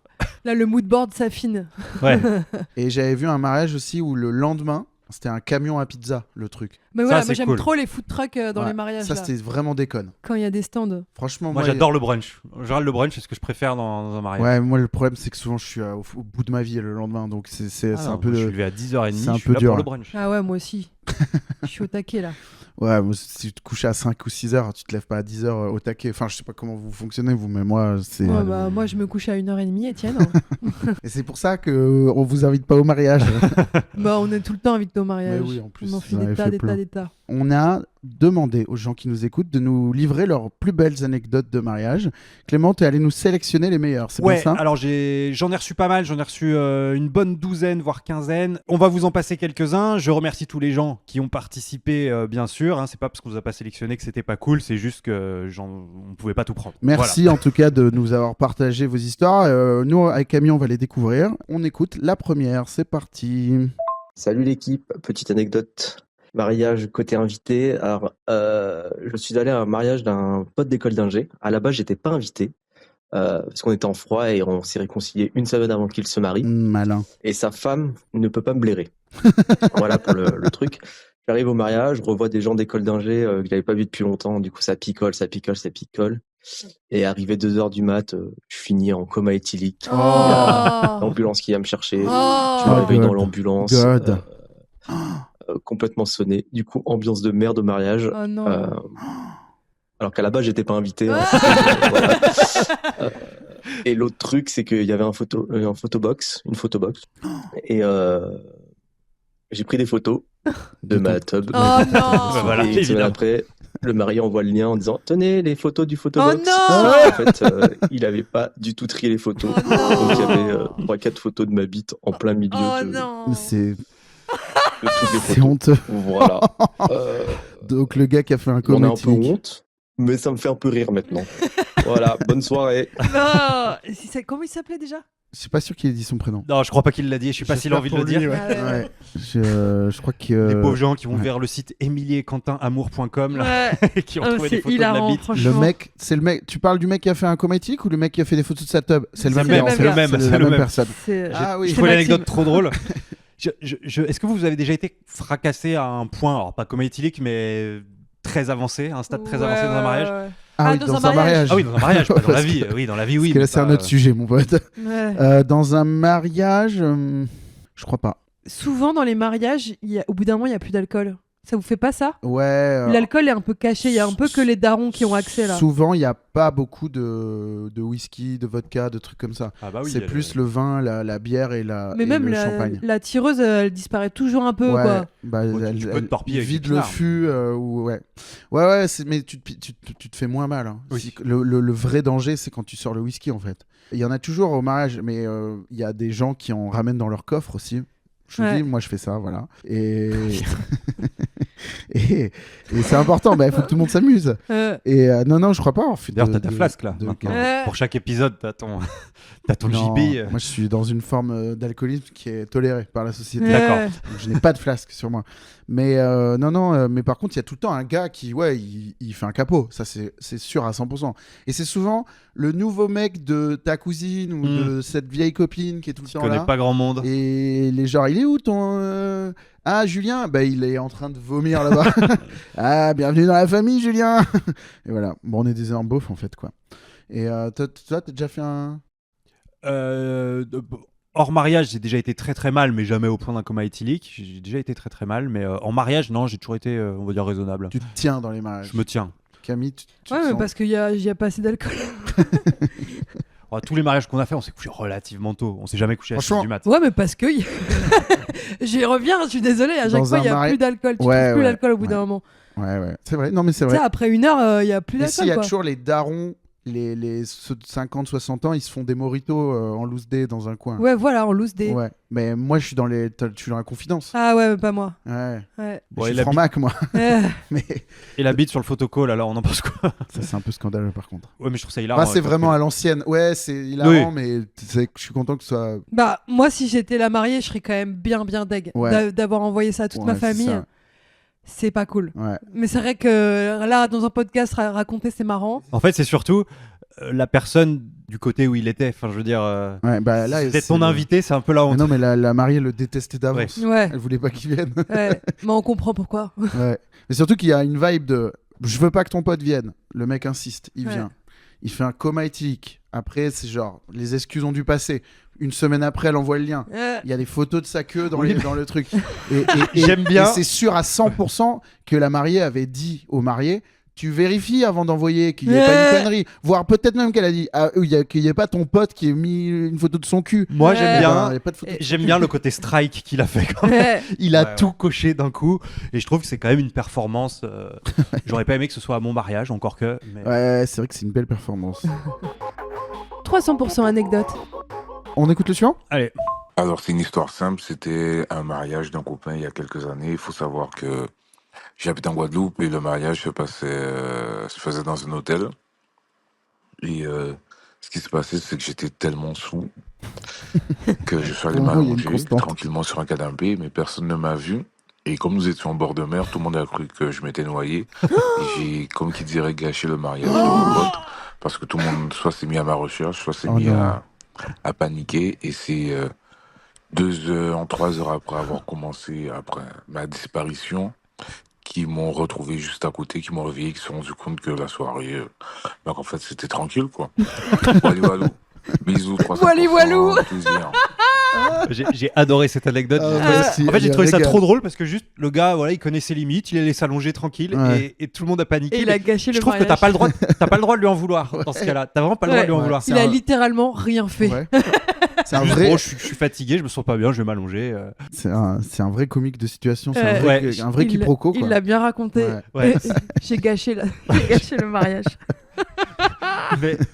Là, le mood board s'affine. Ouais. Et j'avais vu un mariage aussi où le lendemain, c'était un camion à pizza, le truc. Mais Ça, voilà, c'est moi j'aime cool. trop les food trucks dans Ouais, les mariages. Ça, là. c'était vraiment déconne. Quand il y a des stands. Franchement, Moi, j'adore le brunch. En général, le brunch, c'est ce que je préfère dans un mariage. Ouais, moi, le problème, c'est que souvent, je suis au bout de ma vie le lendemain. Donc, c'est Ah un non, peu. moi, je suis levé à 10h30. c'est un Je suis peu là dur, pour le hein. brunch. Ah ouais, moi aussi. Je suis au taquet là. Ouais, moi, si tu te couches à 5 ou 6 heures, tu te lèves pas à 10 heures au taquet. Enfin, je sais pas comment vous fonctionnez, vous, mais moi, c'est. Ouais, bah, moi je me couche à 1h30, Étienne. Et c'est pour ça qu'on vous invite pas au mariage. Bah, on est tout le temps invités au mariage. Mais oui, en plus, on en vous fait en avez fait plein. des tas. On a demandé aux gens qui nous écoutent de nous livrer leurs plus belles anecdotes de mariage. Clément, tu es allé nous sélectionner les meilleures, c'est Ouais, bien ça? alors j'en ai reçu pas mal, j'en ai reçu une bonne douzaine, voire quinzaine. On va vous en passer quelques-uns. Je remercie tous les gens qui ont participé, bien sûr. Hein. C'est pas parce qu'on vous a pas sélectionné que c'était pas cool, c'est juste que on pouvait pas tout prendre. Merci en tout cas de nous avoir partagé vos histoires. Nous, avec Camille, on va les découvrir. On écoute la première, c'est parti. Salut l'équipe, petite anecdote. Mariage côté invité. Alors, je suis allé à un mariage d'un pote d'école d'ingé. À la base, j'étais pas invité parce qu'on était en froid et on s'est réconcilié une semaine avant qu'il se marie. Malin. Et sa femme ne peut pas me blairer. Voilà pour le truc. J'arrive au mariage, je revois des gens d'école d'ingé que j'avais pas vu depuis longtemps. Du coup, ça picole. Et arrivé 2h du mat, je finis en coma éthylique. Il y a l'ambulance qui vient me chercher. Je me réveille dans l'ambulance. God. Complètement sonné. Du coup, ambiance de merde au mariage. Oh non. Alors qu'à la base, j'étais pas invité. Hein. Voilà. Et l'autre truc, c'est qu'il y avait une photobox. Et j'ai pris des photos de ma tub. Oh non. Bah voilà, Et une semaine évidemment. après, le marié envoie le lien en disant tenez les photos du photobox. Oh non. En fait, il avait pas du tout trié les photos. Oh non. Donc il y avait 3-4 photos de ma bite en plein milieu Oh de non. C'est toutes les c'est photos. honteux. Voilà. Donc le gars qui a fait un On a coma un peu éthylique. honte, mais ça me fait un peu rire maintenant. Voilà, bonne soirée. Non. Comment il s'appelait déjà? Je suis pas sûr qu'il ait dit son prénom. Non, je crois pas qu'il l'a dit, je suis pas s'il a envie de le dire. Ah ouais, Ouais. Je crois que Les pauvres gens qui vont ouais. vers le site emiliequintinamour.com là, Ouais. et qui ont Ah, trouvé des c'est photos de la hilarant, bite. le franchement. mec, c'est le mec. Tu parles du mec qui a fait un coma éthylique ou le mec qui a fait des photos de sa tub? C'est le C'est même le gars, même c'est gars. même, c'est c'est la le même même. personne. C'est- Ah oui. Je C'est trouvais ma l'anecdote team. trop drôle. Est-ce que vous avez déjà été fracassé à un point, alors pas coma éthylique, mais très avancé, un stade très avancé dans un mariage? Ah oui, dans dans un un mariage. Ah oui, dans un mariage, pas dans la Parce vie. que- Oui, dans la vie, oui. Parce que là, mais c'est un pas- autre sujet, mon pote. Ouais. Dans un mariage, je crois pas. Souvent, dans les mariages, au bout d'un moment, il n'y a plus d'alcool. Ça vous fait pas ça Ouais. L'alcool est un peu caché. Il y a un peu que les darons qui ont accès là. Souvent, il n'y a pas beaucoup de whisky, de vodka, de trucs comme ça. Ah bah oui, C'est plus le vin, la bière et, Mais et même le la, champagne. la tireuse, elle disparaît toujours un peu. Ouais, Quoi. bah, Bon, tu peux te torpiller avec vide du le knarr. fût. Ouais, ouais, mais tu te fais moins mal. Hein. Oui. Le vrai danger, c'est quand tu sors le whisky, en fait. Il y en a toujours au mariage, mais il y a des gens qui en ramènent dans leur coffre aussi. Je vous Ouais. dis, moi, je fais ça, voilà. Et, et c'est important, il faut que tout le monde s'amuse. Et non, je crois pas. D'ailleurs, t'as ta flasque là. maintenant. Ouais. Pour chaque épisode, t'as ton Non, JB. moi je suis dans une forme d'alcoolisme qui est tolérée par la société. Ouais. D'accord. Donc, je n'ai pas de flasque sur moi. Mais non, mais par contre, il y a tout le temps un gars qui, il fait un capot. Ça, c'est sûr à 100%. Et c'est souvent le nouveau mec de ta cousine ou de cette vieille copine qui est tout le Tu temps connais là. pas grand monde. Et les genres, il est où ton. Ah, Julien, il est en train de vomir là-bas. Ah, bienvenue dans la famille, Julien. Et voilà. Bon, on est des énormes beaufs en fait, quoi. Et toi, t'as déjà fait un. Hors mariage, j'ai déjà été très très mal, mais jamais au point d'un coma éthylique. J'ai déjà été très très mal, mais en mariage, non, j'ai toujours été, on va dire, raisonnable. Tu te tiens dans les mariages. Je me tiens. Camille, tu te Ouais, mais sens- parce qu'il y a pas assez d'alcool. Tous les mariages qu'on a fait, on s'est couché relativement tôt. On s'est jamais couché à 6 Franchement, du mat. Ouais, mais parce que. J'y reviens, je suis désolée. À chaque Dans fois, un il n'y a mari- plus d'alcool. Tu Ouais, trouves plus ouais, l'alcool au bout ouais. d'un moment. Ouais, c'est vrai. Non, mais c'est Tu sais, vrai. après 1 heure, il n'y a plus Mais d'alcool. si, il y a quoi. toujours les darons, ceux de 50, 60 ans, ils se font des mojitos en loose day dans un coin. Ouais, voilà, en loose day. Ouais. Mais moi, je suis dans la confidence. Ah ouais, mais pas moi. Ouais. Ouais. Bon, je et suis la franc-mac, moi. Mais Et la bite sur le photocall, alors on en pense quoi? ça, c'est un peu scandaleux, par contre. Ouais, mais je trouve ça hilarant. Bah, c'est avec vraiment le- à l'ancienne. Ouais, c'est hilarant, mais je suis content que ce soit. Bah, moi, si j'étais la mariée, je serais quand même bien deg Ouais. d'avoir envoyé ça à toute Ouais, ma c'est famille. ça. C'est pas cool. Ouais. Mais c'est vrai que là, dans un podcast, raconter, c'est marrant. En fait, c'est surtout la personne du côté où il était. Enfin, je veux dire, Ouais, bah là, c'était c'est ton le- invité, c'est un peu la Mais honte. non, mais la mariée le détestait d'avance. Ouais. Elle voulait pas qu'il vienne. Ouais. Mais on comprend pourquoi. Ouais. Mais surtout qu'il y a une vibe de je veux pas que ton pote vienne. Le mec insiste, il Ouais. vient. Il fait un coma éthylique. Après, c'est genre les excuses ont dû passer. Une semaine après, elle envoie le lien. Il y a des photos de sa queue dans, Oui. dans le truc. Et J'aime bien. et c'est sûr à 100% que la mariée avait dit au marié tu vérifies avant d'envoyer qu'il n'y ait pas une connerie. Voire peut-être même qu'elle a dit qu'il n'y ait pas ton pote qui ait mis une photo de son cul. Moi, Ouais. j'aime Eh ben, bien. il y a pas de photo. J'aime bien le côté strike qu'il a fait quand même. Ouais. Il a Ouais, tout coché d'un coup et je trouve que c'est quand même une performance. J'aurais pas aimé que ce soit à mon mariage, encore que. Mais... Ouais, c'est vrai que c'est une belle performance. 300% anecdote. On écoute le suivant Allez, Alors, c'est une histoire simple. C'était un mariage d'un copain il y a quelques années. Il faut savoir que j'habite en Guadeloupe et le mariage se faisait dans un hôtel. Et ce qui s'est passé, c'est que j'étais tellement saoul que je suis allé Oh, il y a une m'allonger constante. tranquillement sur un canapé, mais personne ne m'a vu. Et comme nous étions en bord de mer, tout le monde a cru que je m'étais noyé. Et j'ai, comme qui dirait, gâché le mariage de mon pote. Parce que tout le monde soit s'est mis à ma recherche, soit s'est Oh mis non. à paniquer. Et c'est 2 heures, 3 heures après avoir commencé, après ma disparition, qui m'ont retrouvé juste à côté, qui m'ont réveillé, qui se sont rendu compte que la soirée, donc en fait, c'était tranquille, quoi. Walou, walou. Bisous, 300%. Walou, walou. plaisir. j'ai adoré cette anecdote. Ah, moi aussi, En fait, j'ai elle trouvé ça régale. trop drôle parce que juste le gars, voilà, il connaît ses limites, il allait s'allonger tranquille Ouais. et tout le monde a paniqué. Et il mais a gâché je le trouve que mariage. t'as pas le droit de lui en vouloir dans ce cas-là. T'as vraiment pas le droit de lui en Ouais. vouloir. C'est Il a un- littéralement rien fait. Ouais. C'est un Juste, vrai. bon, je suis fatigué, je me sens pas bien, je vais m'allonger. C'est un vrai comique de situation, c'est Ouais. un vrai Il- quiproquo. Il Quoi. l'a bien raconté. Ouais. Ouais. J'ai gâché le mariage.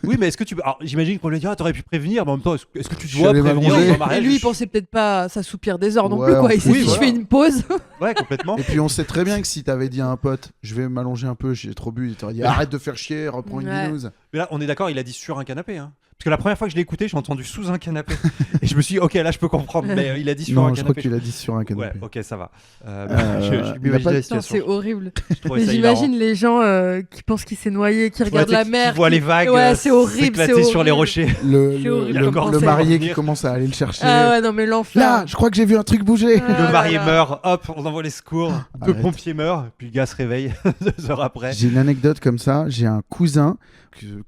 Oui, mais est-ce que tu. Alors, j'imagine qu'on lui a dit, ah, t'aurais pu prévenir, mais en même temps, est-ce que tu Je dois suis allé prévenir m'allonger. dans un Et mariage? lui, il pensait peut-être pas à sa soupir des heures non Ouais, plus, quoi. en Il s'est plus, dit, je voilà. fais une pause. Ouais, complètement. Et puis on sait très bien que si t'avais dit à un pote, je vais m'allonger un peu, j'ai trop bu, il t'aurait dit arrête de faire chier, reprends Ouais. une binouse. Mais là, on est d'accord, il a dit sur un canapé. Hein. Parce que la première fois que je l'ai écouté, j'ai entendu sous un canapé. Et je me suis dit, ok, là je peux comprendre. Mais il a dit sur Non, un je crois canapé. qu'il a dit sur un canapé. Ouais, ok, ça va. il a m'imagine pas- la Putain, situation. c'est horrible. Je trouvais Mais ça j'imagine les gens qui pensent qu'il s'est noyé, qui regardent la mer. Qui voient les vagues Ouais, c'est horrible. C'est s'éclater sur les horrible. rochers. C'est horrible Le comme le pensée. marié qui Revenir. commence à aller le chercher. Ah ouais, non, mais l'enfer. Là, je crois que j'ai vu un truc bouger. Ah Le là marié là. meurt, hop, on envoie les secours. Deux Arrête. pompiers meurent, puis le gars se réveille 2 heures après. J'ai une anecdote comme ça. J'ai un cousin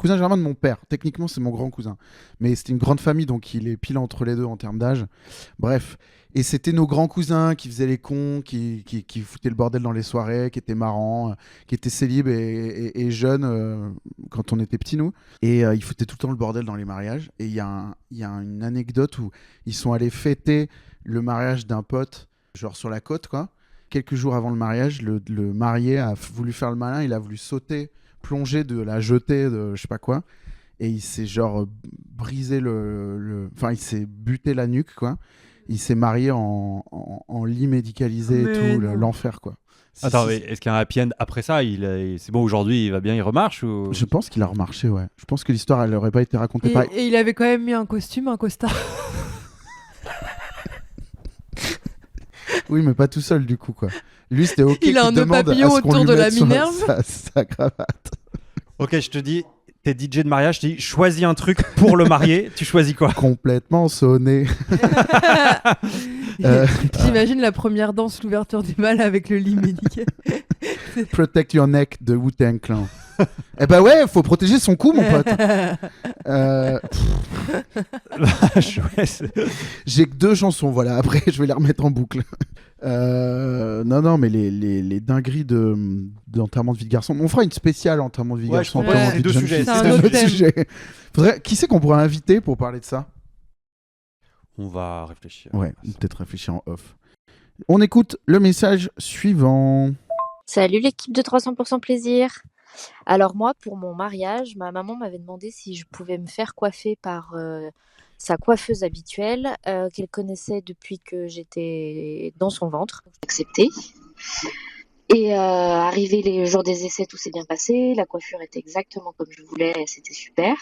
germain de mon père. Techniquement, c'est mon grand cousin. Mais c'était une grande famille, donc il est pile entre les deux en termes d'âge. Bref. Et c'était nos grands cousins qui faisaient les cons, qui foutaient le bordel dans les soirées, qui étaient marrants, qui étaient célibes et jeunes quand on était petits, nous. Et ils foutaient tout le temps le bordel dans les mariages. Et il y a une anecdote où ils sont allés fêter le mariage d'un pote, genre sur la côte, quoi. Quelques jours avant le mariage, le marié a voulu faire le malin, il a voulu sauter, plonger de la jetée de je sais pas quoi, et il s'est genre brisé enfin il s'est buté la nuque, quoi. Il s'est marié en lit médicalisé et Mais tout, non. l'enfer, quoi. Attends, mais est-ce qu'il y a un happy end après ça c'est bon, aujourd'hui il va bien, il remarche ou... Je pense qu'il a remarché, ouais. Je pense que l'histoire, elle aurait pas été racontée pareil. Et il avait quand même mis un costume, un costard. Oui, mais pas tout seul, du coup, quoi. Lui, c'était ok. Il a qu'il un nœud demande papillon à ce qu'on autour lui de la mette sur Minerve. sa cravate. Ok, je te dis, t'es DJ de mariage, je te dis, choisis un truc pour le marié, tu choisis quoi? Complètement sonné. J'imagine la première danse, l'ouverture du bal avec le lit médical. Protect Your Neck de Wu-Tang Clan. Eh ben ouais, faut protéger son cou, mon pote. J'ai que 2 chansons, voilà. Après, je vais les remettre en boucle. Non, mais les dingueries d'enterrement de vie de garçon. On fera une spéciale enterrement de vie de Ouais, garçon. je comprends, enterrement c'est de vie deux de jeune sujets, fille. c'est un C'est un autre autre thème. sujet. Qui c'est qu'on pourrait inviter pour parler de ça? On va réfléchir. Ouais, peut-être réfléchir en off. On écoute le message suivant. Salut l'équipe de 300% plaisir. Alors moi, pour mon mariage, ma maman m'avait demandé si je pouvais me faire coiffer par sa coiffeuse habituelle qu'elle connaissait depuis que j'étais dans son ventre. J'ai accepté. Et arrivé les jours des essais, tout s'est bien passé. La coiffure était exactement comme je voulais, c'était super.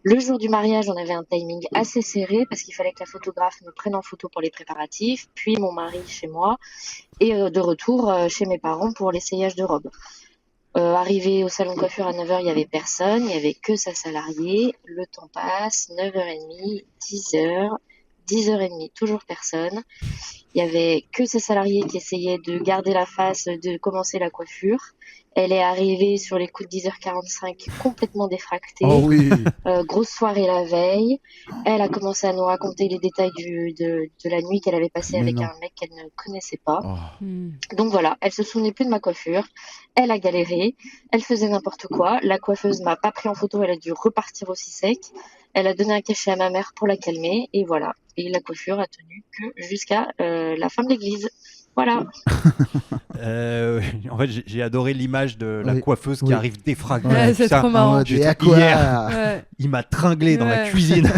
Le jour du mariage, on avait un timing assez serré parce qu'il fallait que la photographe me prenne en photo pour les préparatifs, puis mon mari chez moi, et de retour chez mes parents pour l'essayage de robe. Arrivé au salon de coiffure à 9h, il n'y avait personne, il n'y avait que sa salariée. Le temps passe, 9h30, 10h, 10h30, toujours personne. Il n'y avait que sa salariée qui essayait de garder la face, de commencer la coiffure. Elle est arrivée sur les coups de 10h45 complètement défractée. Oh oui. Grosse soirée la veille. Elle a commencé à nous raconter les détails de la nuit qu'elle avait passée Mais avec non. un mec qu'elle ne connaissait pas. Oh. Donc voilà, elle se souvenait plus de ma coiffure. Elle a galéré. Elle faisait n'importe quoi. La coiffeuse m'a pas pris en photo. Elle a dû repartir aussi sec. Elle a donné un cachet à ma mère pour la calmer. Et voilà. Et la coiffure a tenu que jusqu'à la fin de l'église. Voilà. En fait, j'ai adoré l'image de la Oui. coiffeuse qui Oui. arrive défragmentée. Ouais, c'est Putain, trop marrant. En mode, J'étais et à quoi hier. Ouais. Il m'a tringlé dans la Ouais. cuisine.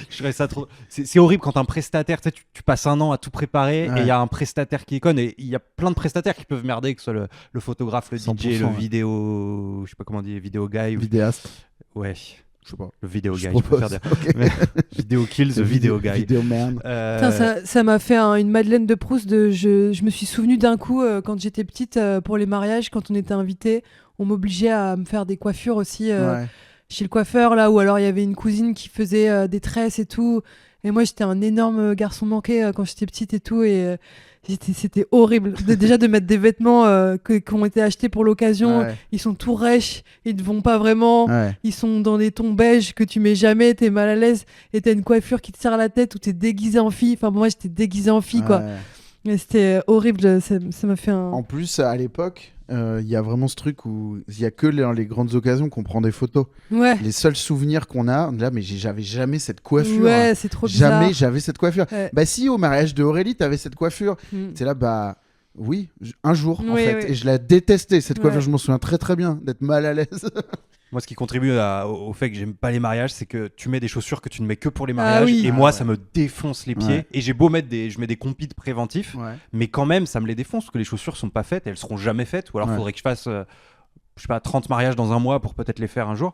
Je trouvais ça trop. C'est horrible quand un prestataire, tu sais, tu passes un an à tout préparer Ouais. et il y a un prestataire qui déconne. Et il y a plein de prestataires qui peuvent merder, que ce soit le photographe, le DJ, 100%, le ouais. vidéo. Je sais pas comment on dit, vidéo guy. Vidéaste. Ouais, Je sais pas. le vidéo guy, Je je préfère propose. dire. Ok. Mais vidéo kills, the video guy. Vidéo man. Putain, ça m'a fait une Madeleine de Proust. Je me suis souvenu d'un coup, quand j'étais petite, pour les mariages, quand on était invités, on m'obligeait à me faire des coiffures aussi Ouais. chez le coiffeur, là, ou alors il y avait une cousine qui faisait des tresses et tout. Et moi, j'étais un énorme garçon manqué quand j'étais petite et tout. Et c'était horrible. Déjà de mettre des vêtements qui ont été achetés pour l'occasion. Ouais. Ils sont tout rêches, ils ne vont pas vraiment. Ouais. Ils sont dans des tons beige que tu mets jamais, t'es mal à l'aise. Et t'as une coiffure qui te serre la tête ou t'es déguisé en fille. Enfin, moi, j'étais déguisée en fille, quoi. Ouais. Et c'était horrible. Ça m'a fait un. En plus, à l'époque, il y a vraiment ce truc où il y a que dans les grandes occasions qu'on prend des photos. Ouais. Les seuls souvenirs qu'on a, là, mais j'avais jamais cette coiffure. Ouais, c'est trop bizarre. Jamais j'avais cette coiffure. Ouais. Bah si, au mariage de Aurélie, t'avais cette coiffure. Mm. C'est là, bah oui, un jour en Oui, fait. oui. Et je la détestais, cette coiffure. Ouais. Je m'en souviens très très bien, d'être mal à l'aise. Moi, ce qui contribue au fait que j'aime pas les mariages, c'est que tu mets des chaussures que tu ne mets que pour les Ah mariages. oui. Et Ah moi, ouais. ça me défonce les pieds. Ouais. Et j'ai beau mettre je mets des compites préventifs, Ouais. mais quand même, ça me les défonce parce que les chaussures sont pas faites, elles seront jamais faites. Ou alors, il Ouais. faudrait que je fasse, je sais pas, 30 mariages dans un mois pour peut-être les faire un jour.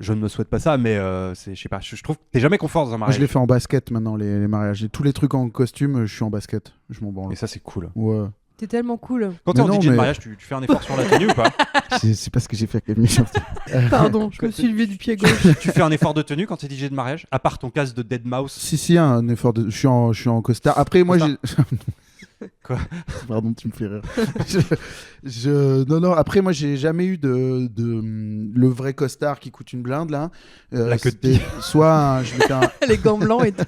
Je ne me souhaite pas ça, mais je sais pas, je trouve que t'es jamais confort dans un Moi, mariage. je les fais en basket maintenant, les mariages. Et tous les trucs en costume, je suis en basket. Je m'en branle. Et ça, c'est cool. Ouais. T'es tellement cool. Quand t'es Mais en non, DJ de mais- mariage, tu fais un effort sur la tenue ou pas? C'est pas ce que j'ai fait avec Camille. Pardon, je me suis levé du pied gauche. Tu fais un effort de tenue quand t'es DJ de mariage? À part ton casque de Dead Mouse. Si, un effort de. Je suis en costard. Après, moi, j'ai. Quoi? Pardon, tu me fais rire. Non, après, moi, j'ai jamais eu le vrai costard qui coûte une blinde, là. La queue de c'était soit je mettais un... Les gants blancs et tout.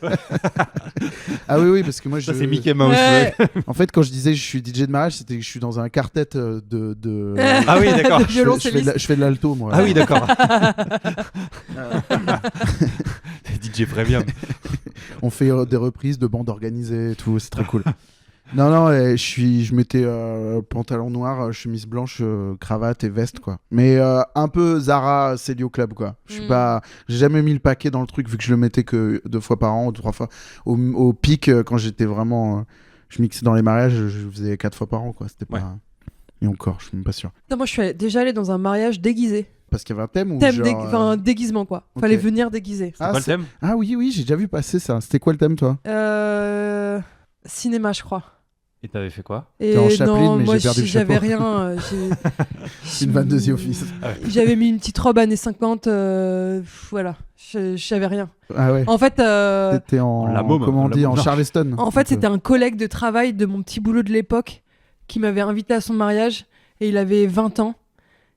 Ah oui, parce que moi, Ça, c'est Mickey Mouse. Ouais. En fait, quand je disais je suis DJ de mariage, c'était que je suis dans un quartet de... Ah oui, d'accord. De Je violoncelliste. fais de l'alto, moi. Ah oui, d'accord. DJ Premium. On fait des reprises de bandes organisées et tout, c'est très cool. Non, je mettais pantalon noir, chemise blanche, cravate et veste, quoi. Mais un peu Zara, Célio Club, quoi. Je suis pas, j'ai jamais mis le paquet dans le truc vu que je le mettais que 2 fois par an ou 3 fois. Au pic, quand j'étais vraiment, je mixais dans les mariages, je faisais 4 fois par an, quoi. C'était pas. Ouais. Et encore, je suis même pas sûr. Non, moi, je suis déjà allée dans un mariage déguisé. Parce qu'il y avait un thème ou Thème genre, enfin, déguisement, quoi. Fallait ok. venir déguisé. C'est quoi le thème? Ah oui, j'ai déjà vu passer ça. C'était quoi le thème, toi? Cinéma, je crois. Et t'avais fait quoi? Et T'es en Chaplin, non, mais moi, j'ai perdu le j'avais chapeau. rien. C'est une vanne de The Office. J'avais mis une petite robe années 50. Voilà. J'avais rien. Ah ouais. En fait, T'étais en. La môme, Comment on la dit? môme En blanche. Charleston. en fait, c'était un collègue de travail de mon petit boulot de l'époque qui m'avait invité à son mariage et il avait 20 ans.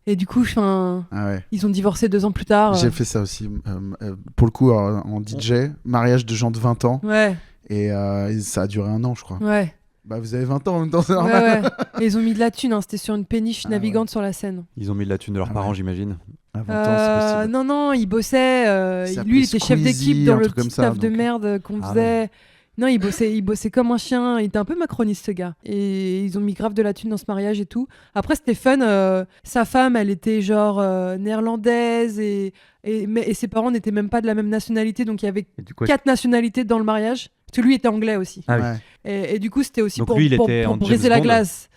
Et du coup, Ah ouais. ils ont divorcé 2 ans plus tard. J'ai fait ça aussi. Pour le coup, en DJ, mariage de gens de 20 ans. Ouais, Et ça a duré 1 an, je crois. ouais. Bah, vous avez 20 ans en même temps, c'est Ouais, normal. ouais. Et ils ont mis de la thune, hein. C'était sur une péniche Ah navigante sur la Seine. Ils ont mis de la thune de leurs Ah parents, ouais. j'imagine. À 20 ans, c'est possible. Non, il bossait. Il Lui, il s'appelait était chef d'équipe Squeezie, dans un le truc petit comme ça, taf de donc. merde qu'on Ah faisait. Non, il bossait comme un chien. Il était un peu macroniste, ce gars. Et ils ont mis grave de la thune dans ce mariage et tout. Après, c'était fun. Sa femme, elle était genre néerlandaise et ses parents n'étaient même pas de la même nationalité. Donc, il y avait Et du coup, 4 nationalités dans le mariage. Parce que lui était anglais aussi. Ah oui. Ouais. Et du coup, c'était aussi Donc pour, lui, il pour était en briser James la Bond. glace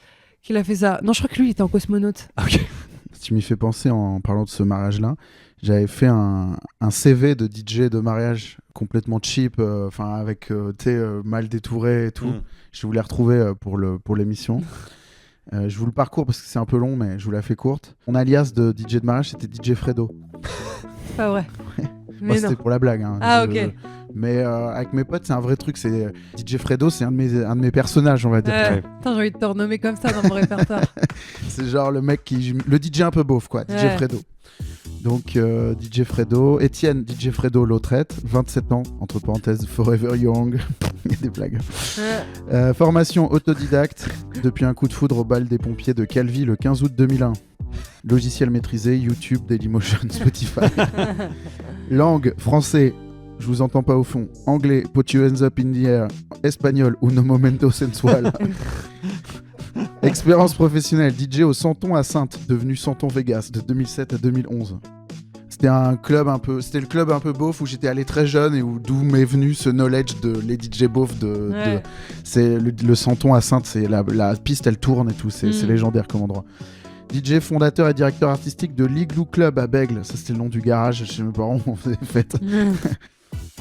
qu'il a fait ça. Non, je crois que lui, il était en cosmonaute. Ah, ok. Tu m'y fais penser en parlant de ce mariage-là. J'avais fait un CV de DJ de mariage complètement cheap, enfin avec mal détouré et tout. Mm. Je voulais retrouver pour l'émission. Je vous le parcours parce que c'est un peu long, mais je vous la fais courte. Mon alias de DJ de mariage, c'était DJ Fredo. Pas vrai. Moi, Mais non. c'était pour la blague. Hein. Ah, ok. Mais avec mes potes, c'est un vrai truc. C'est DJ Fredo, c'est un de mes personnages, on va dire. Ouais. Putain, j'ai envie de te renommer comme ça dans mon répertoire. C'est genre le mec le DJ un peu beauf, quoi. DJ Ouais. Fredo. Donc DJ Fredo, Étienne, DJ Fredo Lautrette, 27 ans, entre parenthèses, Forever Young. Il y a des blagues. Formation autodidacte, depuis un coup de foudre au bal des pompiers de Calvi le 15 août 2001. Logiciel maîtrisé, YouTube, Dailymotion, Spotify. Langue, français, je vous entends pas au fond. Anglais, put your hands up in the air. Espagnol, uno momento sensual. Expérience professionnelle, DJ au Santon à Sainte, devenu Santon Vegas de 2007 à 2011. C'était le club un peu beauf où j'étais allé très jeune et d'où m'est venu ce knowledge de les DJ beauf Ouais. c'est le Santon à Sainte, c'est la piste elle tourne et tout, c'est légendaire comme endroit. DJ fondateur et directeur artistique de l'Igloo Club à Bègle, ça c'était le nom du garage chez mes parents, on faisait des fêtes.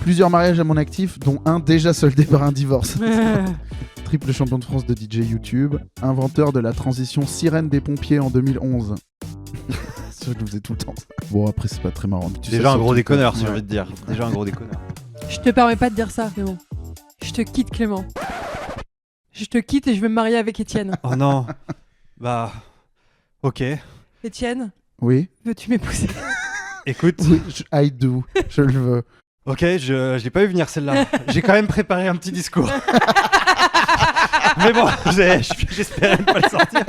Plusieurs mariages à mon actif, dont un déjà soldé par un divorce. Triple champion de France de DJ YouTube, inventeur de la transition sirène des pompiers en 2011. C'est sûr que je le faisais tout le temps. Bon, après, c'est pas très marrant. mais tu sais, Déjà un sur gros Twitter. déconneur, si j'ai Ouais. envie de dire. Déjà un gros déconneur. Je te permets pas de dire ça, Clément. Je te quitte, Clément. Je te quitte et je vais me marier avec Étienne. Oh non. Bah. Ok. Étienne, Oui. veux-tu m'épouser? Écoute. Oui, I do. Je le veux. Ok, je l'ai pas vu venir celle-là. J'ai quand même préparé un petit discours. Mais bon, j'espérais ne pas le sortir.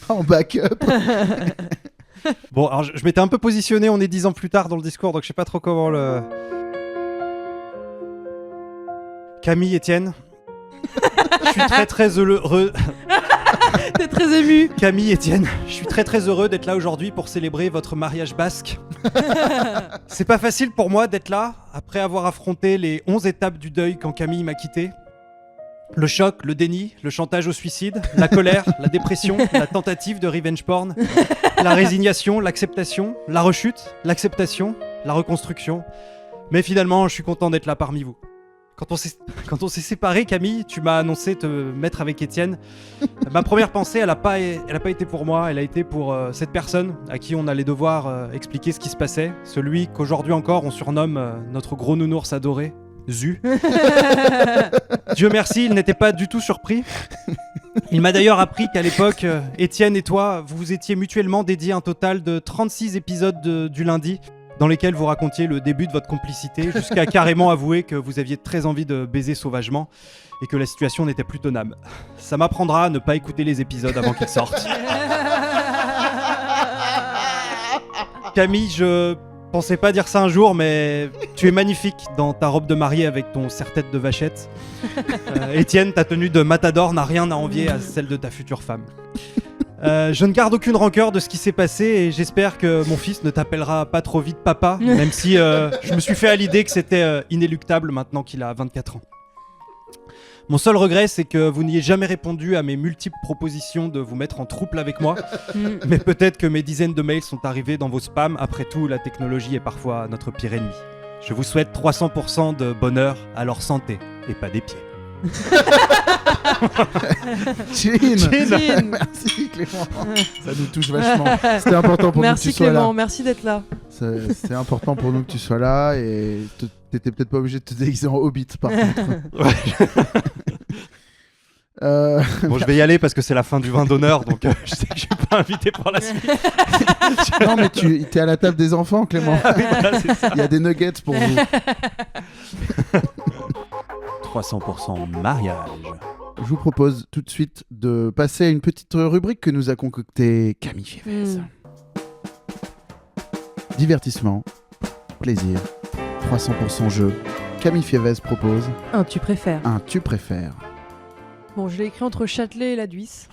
En backup. Bon, alors je m'étais un peu positionné, on est 10 ans plus tard dans le discours, donc je sais pas trop comment le... Camille, Étienne. Je suis très heureux... T'es très ému. Camille, Étienne, je suis très heureux d'être là aujourd'hui pour célébrer votre mariage basque. C'est pas facile pour moi d'être là, après avoir affronté les 11 étapes du deuil quand Camille m'a quitté. Le choc, le déni, le chantage au suicide, la colère, la dépression, la tentative de revenge porn, la résignation, l'acceptation, la rechute, l'acceptation, la reconstruction. Mais finalement, je suis content d'être là parmi vous. Quand on s'est séparés, Camille, tu m'as annoncé te mettre avec Étienne. Ma première pensée, elle a pas été pour moi, elle a été pour cette personne à qui on allait devoir expliquer ce qui se passait. Celui qu'aujourd'hui encore on surnomme notre gros nounours adoré, Zu. Dieu merci, il n'était pas du tout surpris. Il m'a d'ailleurs appris qu'à l'époque, Étienne et toi, vous vous étiez mutuellement dédiés un total de 36 épisodes du lundi, dans lesquels vous racontiez le début de votre complicité, jusqu'à carrément avouer que vous aviez très envie de baiser sauvagement et que la situation n'était plus tenable. Ça m'apprendra à ne pas écouter les épisodes avant qu'ils sortent. Camille, je pensais pas dire ça un jour, mais tu es magnifique dans ta robe de mariée avec ton serre-tête de vachette. Étienne, ta tenue de matador n'a rien à envier à celle de ta future femme. Je ne garde aucune rancœur de ce qui s'est passé et j'espère que mon fils ne t'appellera pas trop vite papa, même si je me suis fait à l'idée que c'était inéluctable maintenant qu'il a 24 ans. Mon seul regret, c'est que vous n'ayez jamais répondu à mes multiples propositions de vous mettre en trouble avec moi, mais peut-être que mes dizaines de mails sont arrivés dans vos spams. Après tout, la technologie est parfois notre pire ennemi. Je vous souhaite 300% de bonheur à leur santé et pas des pieds. Jean. Merci Clément, ça nous touche vachement. C'était important pour nous que tu sois Clément, là. merci d'être là. C'est important pour nous que tu sois là et t'étais peut-être pas obligé de te déguiser en hobbit par contre. Bon, je vais y aller parce que c'est la fin du vin d'honneur, donc je sais que je suis pas invité pour la suite. Non mais tu es à la table des enfants Clément. Ah oui, voilà, c'est ça. Il y a des nuggets pour vous. 300% mariage. Je vous propose tout de suite de passer à une petite rubrique que nous a concoctée Camille Fievez. Divertissement, plaisir, 300% jeu. Camille Fievez propose Un tu préfères. un tu préfères. Bon, je l'ai écrit entre Châtelet et la Duisse.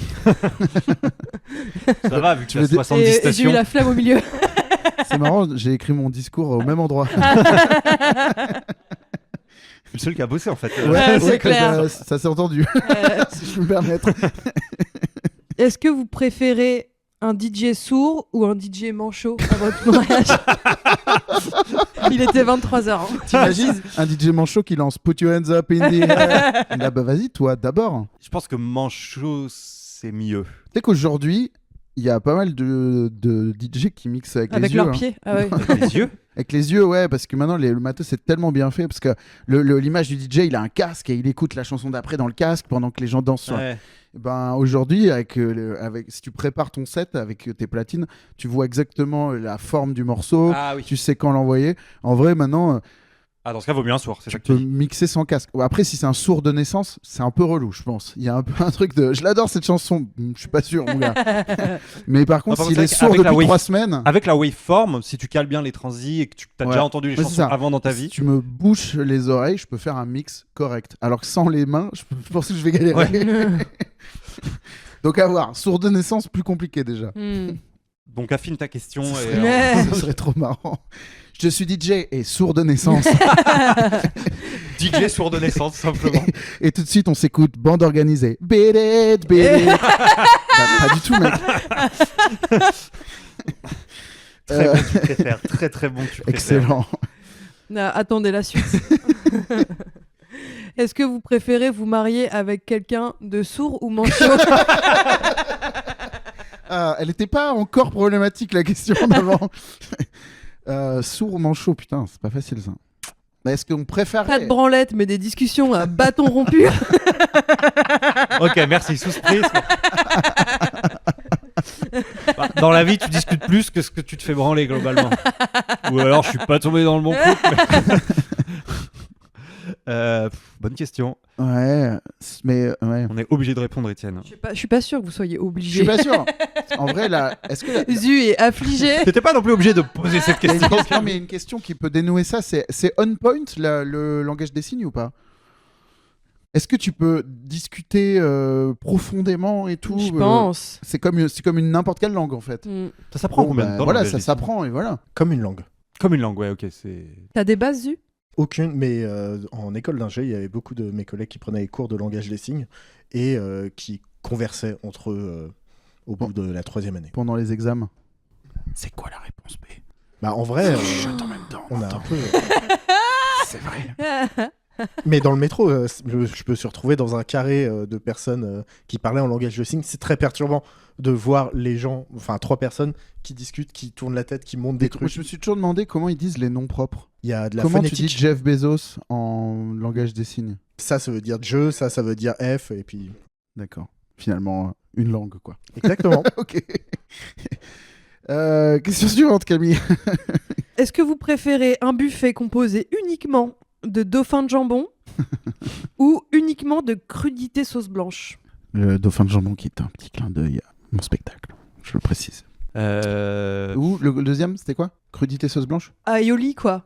Ça va, vu que tu as veux 70 Et j'ai eu stations. la flamme au milieu. C'est marrant, j'ai écrit mon discours au même endroit. Je suis le seul qui a bossé en fait. Ouais, c'est clair. Ça s'est entendu, si je peux me permettre. Est-ce que vous préférez un DJ sourd ou un DJ manchot à votre mariage? Il était 23h. Hein. T'imagines un DJ manchot qui lance Put your hands up in the air. Là, bah vas-y, toi, d'abord. Je pense que manchot, c'est mieux. Tu sais qu'aujourd'hui, il y a pas mal de DJ qui mixent avec les yeux. Leurs pieds. Ah ouais. Avec les yeux. Avec les yeux, ouais, parce que maintenant le matos c'est tellement bien fait, parce que l'image du DJ, il a un casque et il écoute la chanson d'après dans le casque pendant que les gens dansent sur. Ouais. Ben aujourd'hui, si tu prépares ton set avec tes platines, tu vois exactement la forme du morceau, Ah oui. tu sais quand l'envoyer. En vrai, maintenant, Ah, dans ce cas, vaut mieux un sourd. C'est ça tu que tu peux dis. mixer sans casque. Après, si c'est un sourd de naissance, c'est un peu relou, je pense. Il y a un peu un truc de. Je l'adore cette chanson, je suis pas sûr, mon gars. Mais par contre, par s'il contre, est c'est sourd avec la depuis wave- 3 semaines. Avec la waveform, si tu cales bien les transis et que tu as Ouais. déjà entendu les Ouais, c'est chansons ça. avant dans ta Si vie. tu me bouches les oreilles, je peux faire un mix correct. Alors que sans les mains, je pense que je vais galérer. Donc à voir. Sourd de naissance, plus compliqué déjà. Donc affine ta question. Ce serait trop marrant. Je suis DJ et sourd de naissance. DJ sourd de naissance, simplement. Et tout de suite, on s'écoute bande organisée. Beat it, beat it. Bah, pas du tout, mec. Très bon, tu préfères. Très très bon, tu préfères. Excellent. Attendez la suite. Est-ce que vous préférez vous marier avec quelqu'un de sourd ou manchot? Ah, elle n'était pas encore problématique, la question d'avant. Sourd ou manchot, putain, c'est pas facile ça. Mais est-ce qu'on préfère. Pas de branlette, mais des discussions à bâton rompu. Ok, merci, sous prise. Dans la vie, tu discutes plus que ce que tu te fais branler globalement. Ou alors, je suis pas tombé dans le bon couple. Bonne question. Ouais, mais ouais. On est obligé de répondre, Étienne. Je suis pas sûr que vous soyez Je obligé. suis pas sûr. En vrai, là, est-ce que. Zu est affligé. T'étais pas non plus obligé de poser cette Il y a une question. question, mais une question qui peut dénouer ça, c'est on point le langage des signes ou pas? Est-ce que tu peux discuter profondément et tout? Je pense. C'est comme une n'importe quelle langue en fait. Ça s'apprend Bon, combien de bah, temps voilà, langage ça des s'apprend et voilà. Comme une langue. signes Comme une langue, ouais, ok. C'est... T'as des bases, Zu? Aucune, mais en école d'ingé, il y avait beaucoup de mes collègues qui prenaient les cours de langage des signes et qui conversaient entre eux au bout de la 3e année. Pendant les examens. C'est quoi la réponse B? Bah en vrai, Chut, en même temps. on a un peu... C'est vrai. Mais dans le métro, je me suis retrouvé dans un carré de personnes qui parlaient en langage de signes. C'est très perturbant de voir les gens, enfin 3 personnes qui discutent, qui tournent la tête, qui montent des trucs. Je me suis toujours demandé comment ils disent les noms propres. Il y a de la Comment phonétique. tu dis Jeff Bezos en langage des signes? Ça veut dire je, ça veut dire F, et puis... D'accord. Finalement, une langue, quoi. Exactement. Ok. Question suivante, Camille. Est-ce que vous préférez un buffet composé uniquement de dauphin de jambon ou uniquement de crudité sauce blanche? Le dauphin de jambon qui est un petit clin d'œil à mon spectacle, je le précise. Ou le deuxième, c'était quoi? Crudité sauce blanche? Aioli, quoi.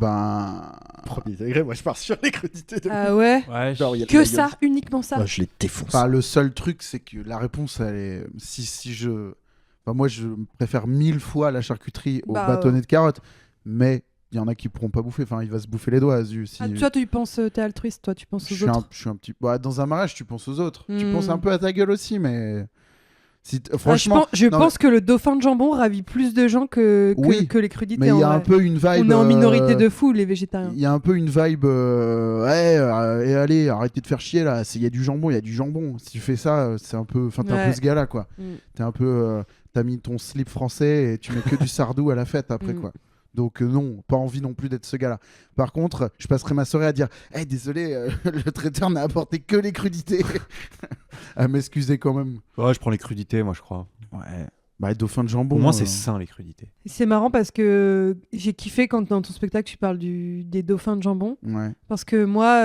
Ben... Premier degré, moi je pars sur les crudités de... Ah ouais, Genre, il y a de que la ça, gueule. uniquement ça. Moi, je les défonce. Enfin, le seul truc, c'est que la réponse, elle est... Si je... Enfin, moi, je préfère 1000 fois la charcuterie au bâtonnet de carottes, mais il y en a qui pourront pas bouffer. Enfin, il va se bouffer les doigts, Azu. Si... Ah, toi, tu penses, t'es altruiste, toi, tu penses aux autres. Je suis un petit... Bah, dans un mariage, tu penses aux autres. Tu penses un peu à ta gueule aussi, mais... Si franchement... je pense que le dauphin de jambon ravit plus de gens que les crudités. Mais il y a un peu une vibe... On est en minorité de fou, les végétariens. Il y a un peu une vibe... et allez, arrêtez de faire chier, là. Il y a du jambon, il y a du jambon. Si tu fais ça, c'est un peu... Enfin, t'es un peu ce gars-là, quoi. T'es un peu... T'as mis ton slip français et tu mets que du sardou à la fête après, quoi. Donc non, pas envie non plus d'être ce gars-là. Par contre, je passerai ma soirée à dire hey, désolé, le traiteur n'a apporté que les crudités. À m'excuser quand même. Ouais, je prends les crudités, moi, je crois. Ouais. Bah, dauphin de jambon. Au moins, c'est sain, les crudités. C'est marrant parce que j'ai kiffé quand dans ton spectacle tu parles des dauphins de jambon. Ouais. Parce que moi,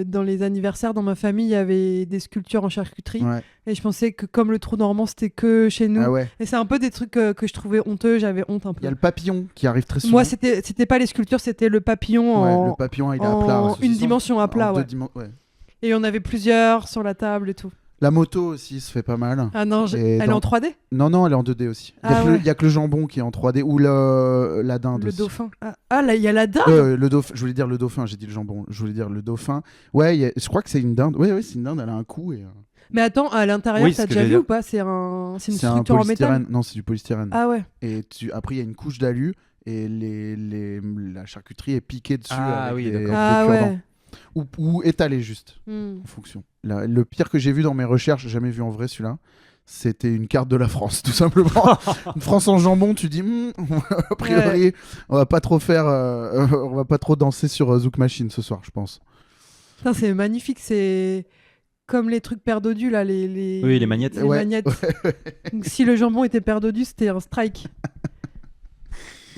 dans les anniversaires dans ma famille, il y avait des sculptures en charcuterie. Ouais. Et je pensais que comme le trou normand, c'était que chez nous. Ah ouais. Et c'est un peu des trucs que je trouvais honteux. J'avais honte un peu. Il y a le papillon qui arrive très souvent. Moi, c'était pas les sculptures, c'était le papillon ouais, le papillon, il est à plat. une dimension à plat. Ouais. Ouais. Et on avait plusieurs sur la table et tout. La moto aussi se fait pas mal. Ah non, elle est en 3D? Non, elle est en 2D aussi. Il y a que le jambon qui est en 3D ou la dinde le aussi. dauphin. Ah là, il y a la dinde. Je voulais dire le dauphin, j'ai dit le jambon. Je voulais dire le dauphin. Ouais, je crois que c'est une dinde. Ouais, c'est une dinde, elle a un cou. Mais attends, à l'intérieur, t'as déjà vu ou pas? C'est une structure en métal? Non, c'est du polystyrène. Ah ouais. Et après, il y a une couche d'alu et la charcuterie est piquée dessus avec des cure-dents. Ou étalé juste, en fonction. Le pire que j'ai vu dans mes recherches, j'ai jamais vu en vrai celui-là, c'était une carte de la France, tout simplement. Une France en jambon, tu dis, a priori, on va pas trop on va pas trop danser sur Zouk Machine ce soir, je pense. Putain, c'est magnifique, c'est comme les trucs paire dodus, là, Oui, les magnettes. Les magnettes. Donc, si le jambon était paire dodus, c'était un strike.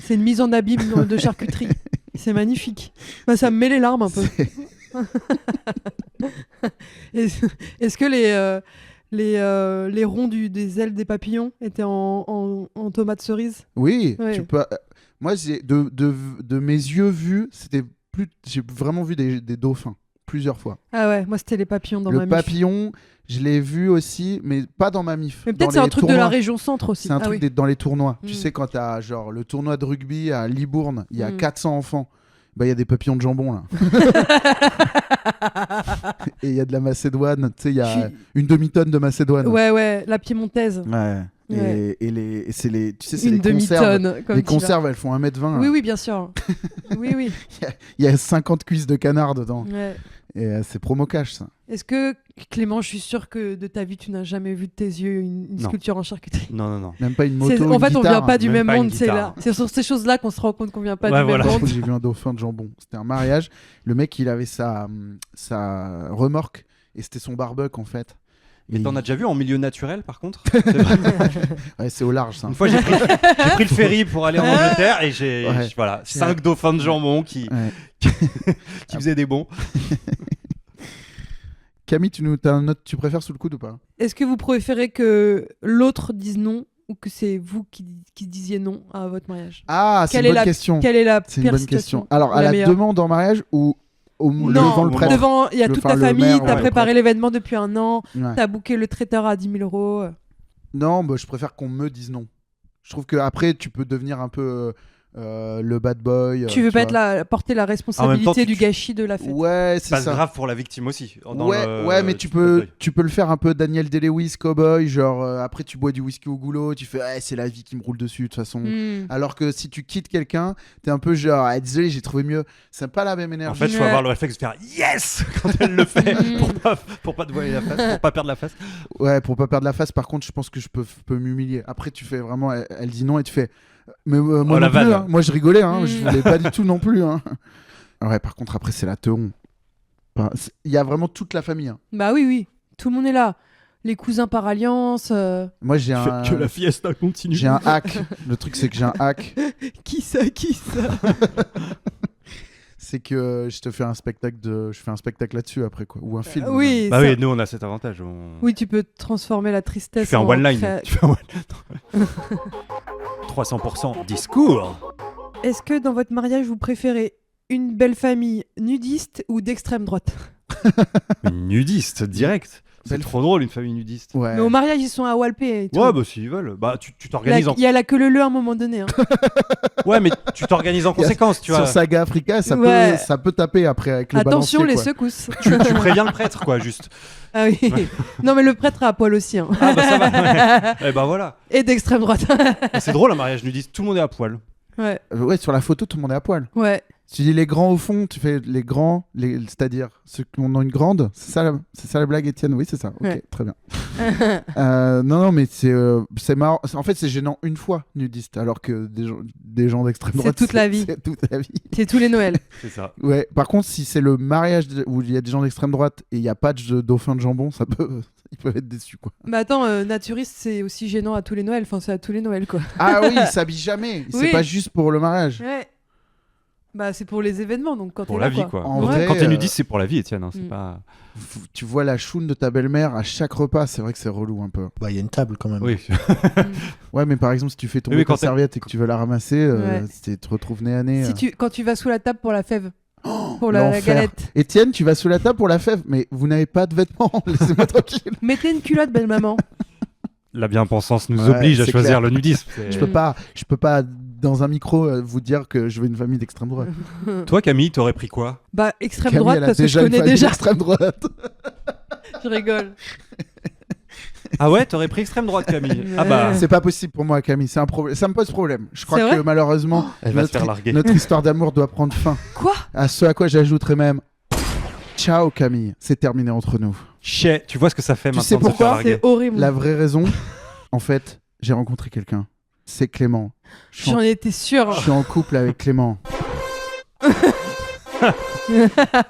C'est une mise en abîme de charcuterie. C'est magnifique. Bah, ça me met les larmes un peu. Est-ce que les ronds des ailes des papillons étaient en tomates cerises? Oui, ouais. Tu peux... Moi, de mes yeux vus, j'ai vraiment vu des dauphins plusieurs fois. Ah ouais, moi c'était les papillons dans ma mif. Le papillon, je l'ai vu aussi, mais pas dans ma mif. Mais peut-être c'est un truc de la région centre aussi. C'est un truc dans les tournois. Tu sais, quand t'as genre le tournoi de rugby à Libourne, il y a 400 enfants. Bah, il y a des papillons de jambon là. Et il y a de la macédoine, tu sais, il y a une demi-tonne de macédoine. Ouais, la piémontaise. Ouais. Ouais. Et c'est les, tu sais, c'est une les conserves. demi-tonne. Comme les conserves, elles font 1m20. Oui, bien sûr. Oui. Il y a 50 cuisses de canard dedans. Ouais. Et c'est promo cash, ça. Est-ce que, Clément, je suis sûr que de ta vie, tu n'as jamais vu de tes yeux une sculpture en charcuterie? Non. Même pas une moto, en fait, on vient pas du même monde. Guitare. C'est sur ces choses-là qu'on se rend compte qu'on vient pas du même monde. J'ai vu un dauphin de jambon. C'était un mariage. Le mec, il avait sa remorque et c'était son barbecue, en fait. Et t'en as déjà vu en milieu naturel, par contre? Ouais, c'est au large, ça. Une fois, j'ai pris le ferry pour aller en Angleterre et j'ai 5 dauphins de jambon qui faisaient des bons. Camille, t'as un autre, tu préfères sous le coude ou pas? Est-ce que vous préférez que l'autre dise non ou que c'est vous qui disiez non à votre mariage? Ah, c'est une bonne question. Quelle est la C'est une pire bonne situation? question. Alors, à la demande en mariage ou devant le prêtre? Devant, il y a toute ta famille, t'as préparé l'événement depuis un an, ouais. T'as booké le traiteur à 10 000 €. Non, je préfère qu'on me dise non. Je trouve qu'après, tu peux devenir un peu le bad boy. Tu veux pas vois. porter la responsabilité du gâchis de la fête. Ouais, c'est passe ça. grave pour la victime aussi. Ouais, mais tu peux le faire un peu Daniel Day-Lewis, cowboy, genre après tu bois du whisky au goulot, tu fais c'est la vie qui me roule dessus de toute façon. Alors que si tu quittes quelqu'un, t'es un peu genre désolé, j'ai trouvé mieux. C'est pas la même énergie. En fait, il faut avoir le réflexe de faire yes quand elle le fait pour pas te voiler la face, pour pas perdre la face. Ouais, pour pas perdre la face. Par contre, je pense que je peux m'humilier. Après, tu fais vraiment, elle dit non et tu fais. Mais moi non plus, hein. Moi je rigolais, hein. Je voulais pas du tout non plus. Hein. Ouais, par contre, après, c'est la teon. Il y a vraiment toute la famille. Hein. Bah oui, tout le monde est là. Les cousins par alliance. Moi, j'ai un. Que la fiesta continue. J'ai un hack. Le truc, c'est que j'ai un hack. Qui ça C'est que je fais un spectacle là-dessus après, quoi. Ou un film. Oui. Bah oui, nous, on a cet avantage. Oui, tu peux transformer la tristesse. Tu fais un one-line. 300% discours. Est-ce que dans votre mariage, vous préférez une belle famille nudiste ou d'extrême droite? Nudiste, direct. C'est trop drôle, une famille nudiste. Ouais. Mais au mariage, ils sont à Walpé et tout. Ouais, bah s'ils veulent. Bah tu t'organises Il y a la queue leu à un moment donné. Hein. Ouais, mais tu t'organises en conséquence, tu vois. Sur Saga Africa, ça peut taper après avec le Attention, les balancier, quoi. secousses. Tu préviens le prêtre, quoi, juste. Ah oui. Ouais. Non, mais le prêtre est à poil aussi. Hein. Ah bah ça va. Ouais. Et bah voilà. Et d'extrême droite. C'est drôle, un mariage nudiste, tout le monde est à poil. Ouais. Ouais, sur la photo, tout le monde est à poil. Ouais. Tu dis les grands au fond, tu fais les grands, c'est-à-dire ceux qui ont une grande. C'est ça la blague, Étienne? Oui, c'est ça. Ok, ouais. Très bien. Non, mais c'est marrant. En fait, c'est gênant une fois nudiste, alors que des gens d'extrême droite, c'est toute la vie. C'est toute la vie. C'est tous les Noëls. C'est ça. Ouais. Par contre, si c'est le mariage où il y a des gens d'extrême droite et il n'y a pas de dauphin de jambon, ils peuvent être déçus, quoi. Bah attends, naturiste, c'est aussi gênant à tous les Noëls. Enfin, c'est à tous les Noëls, quoi. Ah oui, il s'habille jamais. Oui. C'est pas juste pour le mariage. Ouais. Bah c'est pour les événements, donc quand pour t'es la là, vie, quoi. En vrai, quand t'es nudiste, c'est pour la vie, Étienne. Hein, c'est pas. Tu vois la choune de ta belle-mère à chaque repas, c'est vrai que c'est relou un peu. Bah, il y a une table quand même. Oui. Ouais, mais par exemple, si tu fais tomber ta serviette et que tu veux la ramasser, Ouais. tu te retrouves nez à nez. Quand tu vas sous la table pour la fève, pour la galette. Étienne, tu vas sous la table pour la fève, mais vous n'avez pas de vêtements, laissez-moi tranquille. Mettez une culotte, belle maman. La bien-pensance nous oblige à choisir le nudisme. Je peux pas dans un micro vous dire que je veux une famille d'extrême droite. Toi, Camille, t'aurais pris quoi? Bah extrême Camille, droite, parce que je connais déjà. Extrême droite. Je rigole. Ah ouais, t'aurais pris extrême droite, Camille. Ah bah. C'est pas possible pour moi, Camille. C'est un problème. Ça me pose problème. Je crois que malheureusement, elle va se faire larguer. Notre histoire d'amour doit prendre fin. Quoi? À ce à quoi j'ajouterais même. Ciao, Camille. C'est terminé entre nous. Chais, tu vois ce que ça fait tu maintenant. Tu sais pourquoi? C'est horrible. La vraie raison, en fait, j'ai rencontré quelqu'un. C'est Clément. J'en étais sûre. Je suis en couple avec Clément.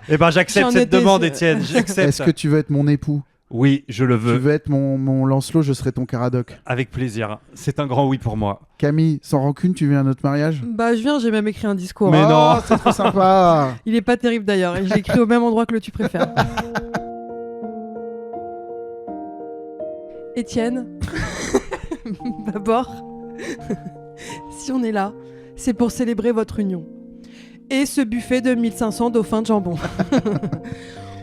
Eh ben, j'accepte cette demande, Étienne. J'accepte. Est-ce que tu veux être mon époux? Oui, je le veux. Tu veux être mon Lancelot, je serai ton Caradoc. Avec plaisir. C'est un grand oui pour moi. Camille, sans rancune, tu viens à notre mariage? Bah, je viens, j'ai même écrit un discours. Mais non, c'est trop sympa. Il est pas terrible d'ailleurs, et j'ai écrit au même endroit que le tu préfères. Étienne, d'abord, si on est là, c'est pour célébrer votre union. Et ce buffet de 1500 dauphins de jambon.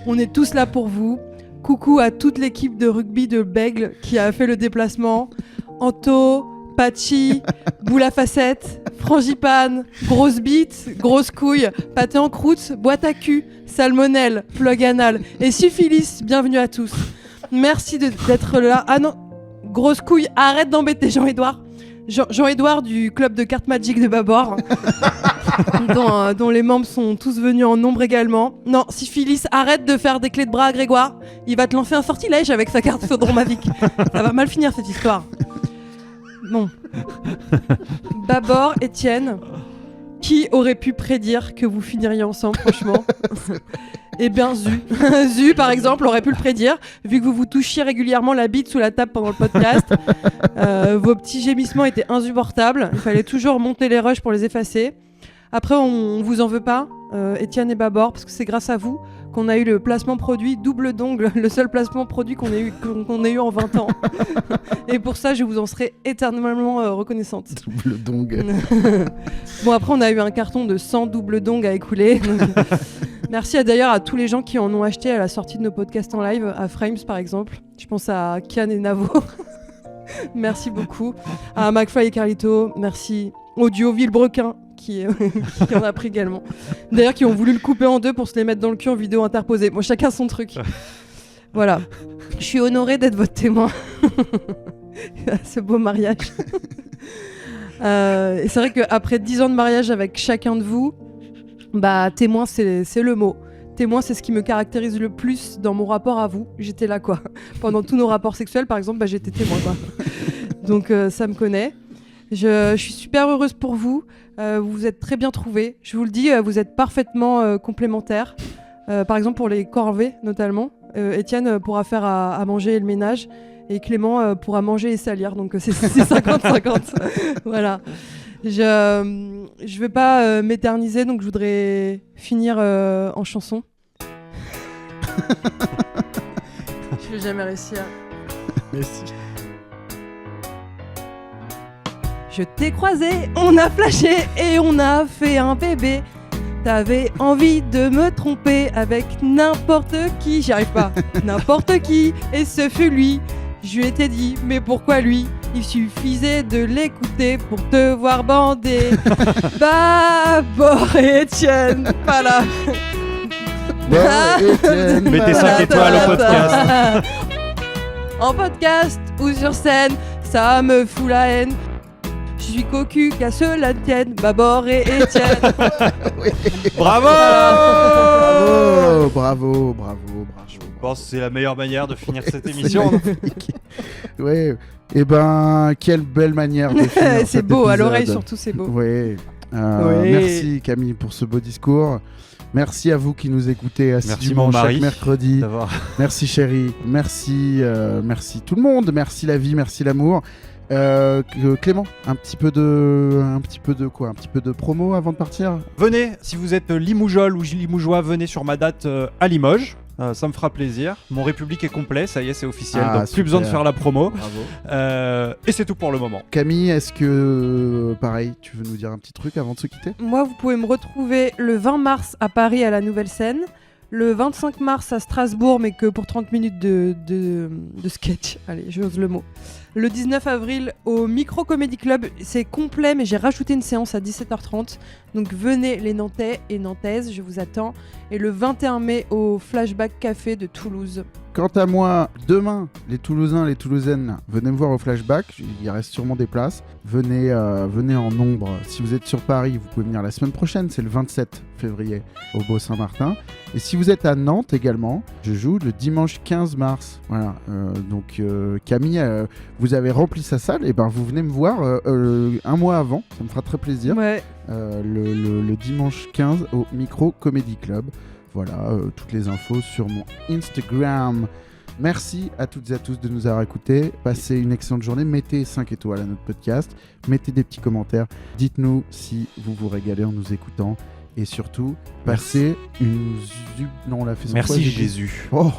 On est tous là pour vous. Coucou à toute l'équipe de rugby de Bègle qui a fait le déplacement. Anto, Pachi, Boule à facettes, Frangipane, Grosse bite, Grosse couille, Pâté en croûte, Boîte à cul, Salmonelle, Plug anal et Syphilis. Bienvenue à tous. Merci d'être là. Ah non, Grosse couille, arrête d'embêter Jean-Édouard. Jean-Édouard du club de cartes Magic de Babord, dont les membres sont tous venus en nombre également. Non, Syphilis, arrête de faire des clés de bras à Grégoire. Il va te lancer un sortilège avec sa carte Sodromavic. Ça va mal finir cette histoire. Bon. Babord, Étienne, qui aurait pu prédire que vous finiriez ensemble, franchement? Eh bien, Zu. Zu, par exemple, aurait pu le prédire, vu que vous vous touchiez régulièrement la bite sous la table pendant le podcast. Vos petits gémissements étaient insupportables. Il fallait toujours monter les rushs pour les effacer. Après, on vous en veut pas, Étienne et Babord, parce que c'est grâce à vous qu'on a eu le placement produit double d'ongle, le seul placement produit qu'on ait eu en 20 ans. Et pour ça, je vous en serai éternellement reconnaissante. Double dong. Bon, après, on a eu un carton de 100 double dong à écouler. Donc, merci d'ailleurs à tous les gens qui en ont acheté à la sortie de nos podcasts en live, à Frames par exemple. Je pense à Kian et Navo. Merci beaucoup. À McFly et Carlito, merci. Audio Villebrequin, qui en a pris également. D'ailleurs, qui ont voulu le couper en deux pour se les mettre dans le cul en vidéo interposée. Bon, chacun son truc. Voilà. Je suis honorée d'être votre témoin à ce beau mariage. Et c'est vrai qu'après 10 ans de mariage avec chacun de vous, témoin, c'est le mot. Témoin, c'est ce qui me caractérise le plus dans mon rapport à vous. J'étais là, quoi. Pendant tous nos rapports sexuels, par exemple, j'étais témoin, quoi. Donc, ça me connaît. Je suis super heureuse pour vous. Vous vous êtes très bien trouvés. Je vous le dis, vous êtes parfaitement complémentaires. Par exemple, pour les corvées, notamment. Étienne pourra faire à manger et le ménage. Et Clément pourra manger et salir. Donc, c'est 50-50. Voilà. Je vais pas m'éterniser, donc je voudrais finir en chanson. Je vais jamais réussir. Merci. Je t'ai croisé, on a flashé et on a fait un bébé. T'avais envie de me tromper avec n'importe qui, j'y arrive pas. N'importe qui, et ce fut lui. Je lui étais dit, mais pourquoi lui? Il suffisait de l'écouter pour te voir bander. Babor et Étienne, pas là. Mettez 5 étoiles au podcast. En podcast ou sur scène, ça me fout la haine. Je suis cocu qu'à cela ne tienne, Babor et Étienne. Bravo. Bravo. Je pense que c'est la meilleure manière de finir cette émission. Ouais. Et quelle belle manière de finir C'est cet beau, à épisode. l'oreille surtout, c'est beau. Ouais. Oui. Merci Camille pour ce beau discours. Merci à vous qui nous écoutez assidûment mon mari chaque mercredi. d'avoir- Merci chérie. Merci tout le monde. Merci la vie. Merci l'amour. Clément, un petit peu de promo avant de partir. Venez, si vous êtes Limoujol ou Limougeois, venez sur ma date à Limoges. Ça me fera plaisir. Mon République est complet, ça y est, c'est officiel. Ah, donc plus super. besoin de faire la promo. Bravo. Et c'est tout pour le moment. Camille, est-ce que pareil, tu veux nous dire un petit truc avant de se quitter? Moi, vous pouvez me retrouver le 20 mars à Paris à la Nouvelle Scène, le 25 mars à Strasbourg, mais que pour 30 minutes de sketch. Allez, j'ose le mot. Le 19 avril au Micro Comedy Club, c'est complet, mais j'ai rajouté une séance à 17h30. Donc venez les Nantais et Nantaises, je vous attends. Et le 21 mai au Flashback Café de Toulouse. Quant à moi, demain, les Toulousains, les Toulousaines, venez me voir au Flashback. Il reste sûrement des places. Venez en nombre. Si vous êtes sur Paris, vous pouvez venir la semaine prochaine. C'est le 27 février au Beau Saint-Martin. Et si vous êtes à Nantes également, je joue le dimanche 15 mars. Voilà. Donc Camille, vous avez rempli sa salle. Et vous venez me voir un mois avant. Ça me fera très plaisir. Ouais. Le dimanche 15 au Micro Comedy Club. Voilà, toutes les infos sur mon Instagram. Merci à toutes et à tous de nous avoir écoutés. Passez une excellente journée. Mettez 5 étoiles à notre podcast. Mettez des petits commentaires. Dites-nous si vous vous régalez en nous écoutant. Et surtout, passez une... Non, on l'a fait 100 fois. Merci Jésus. Oh.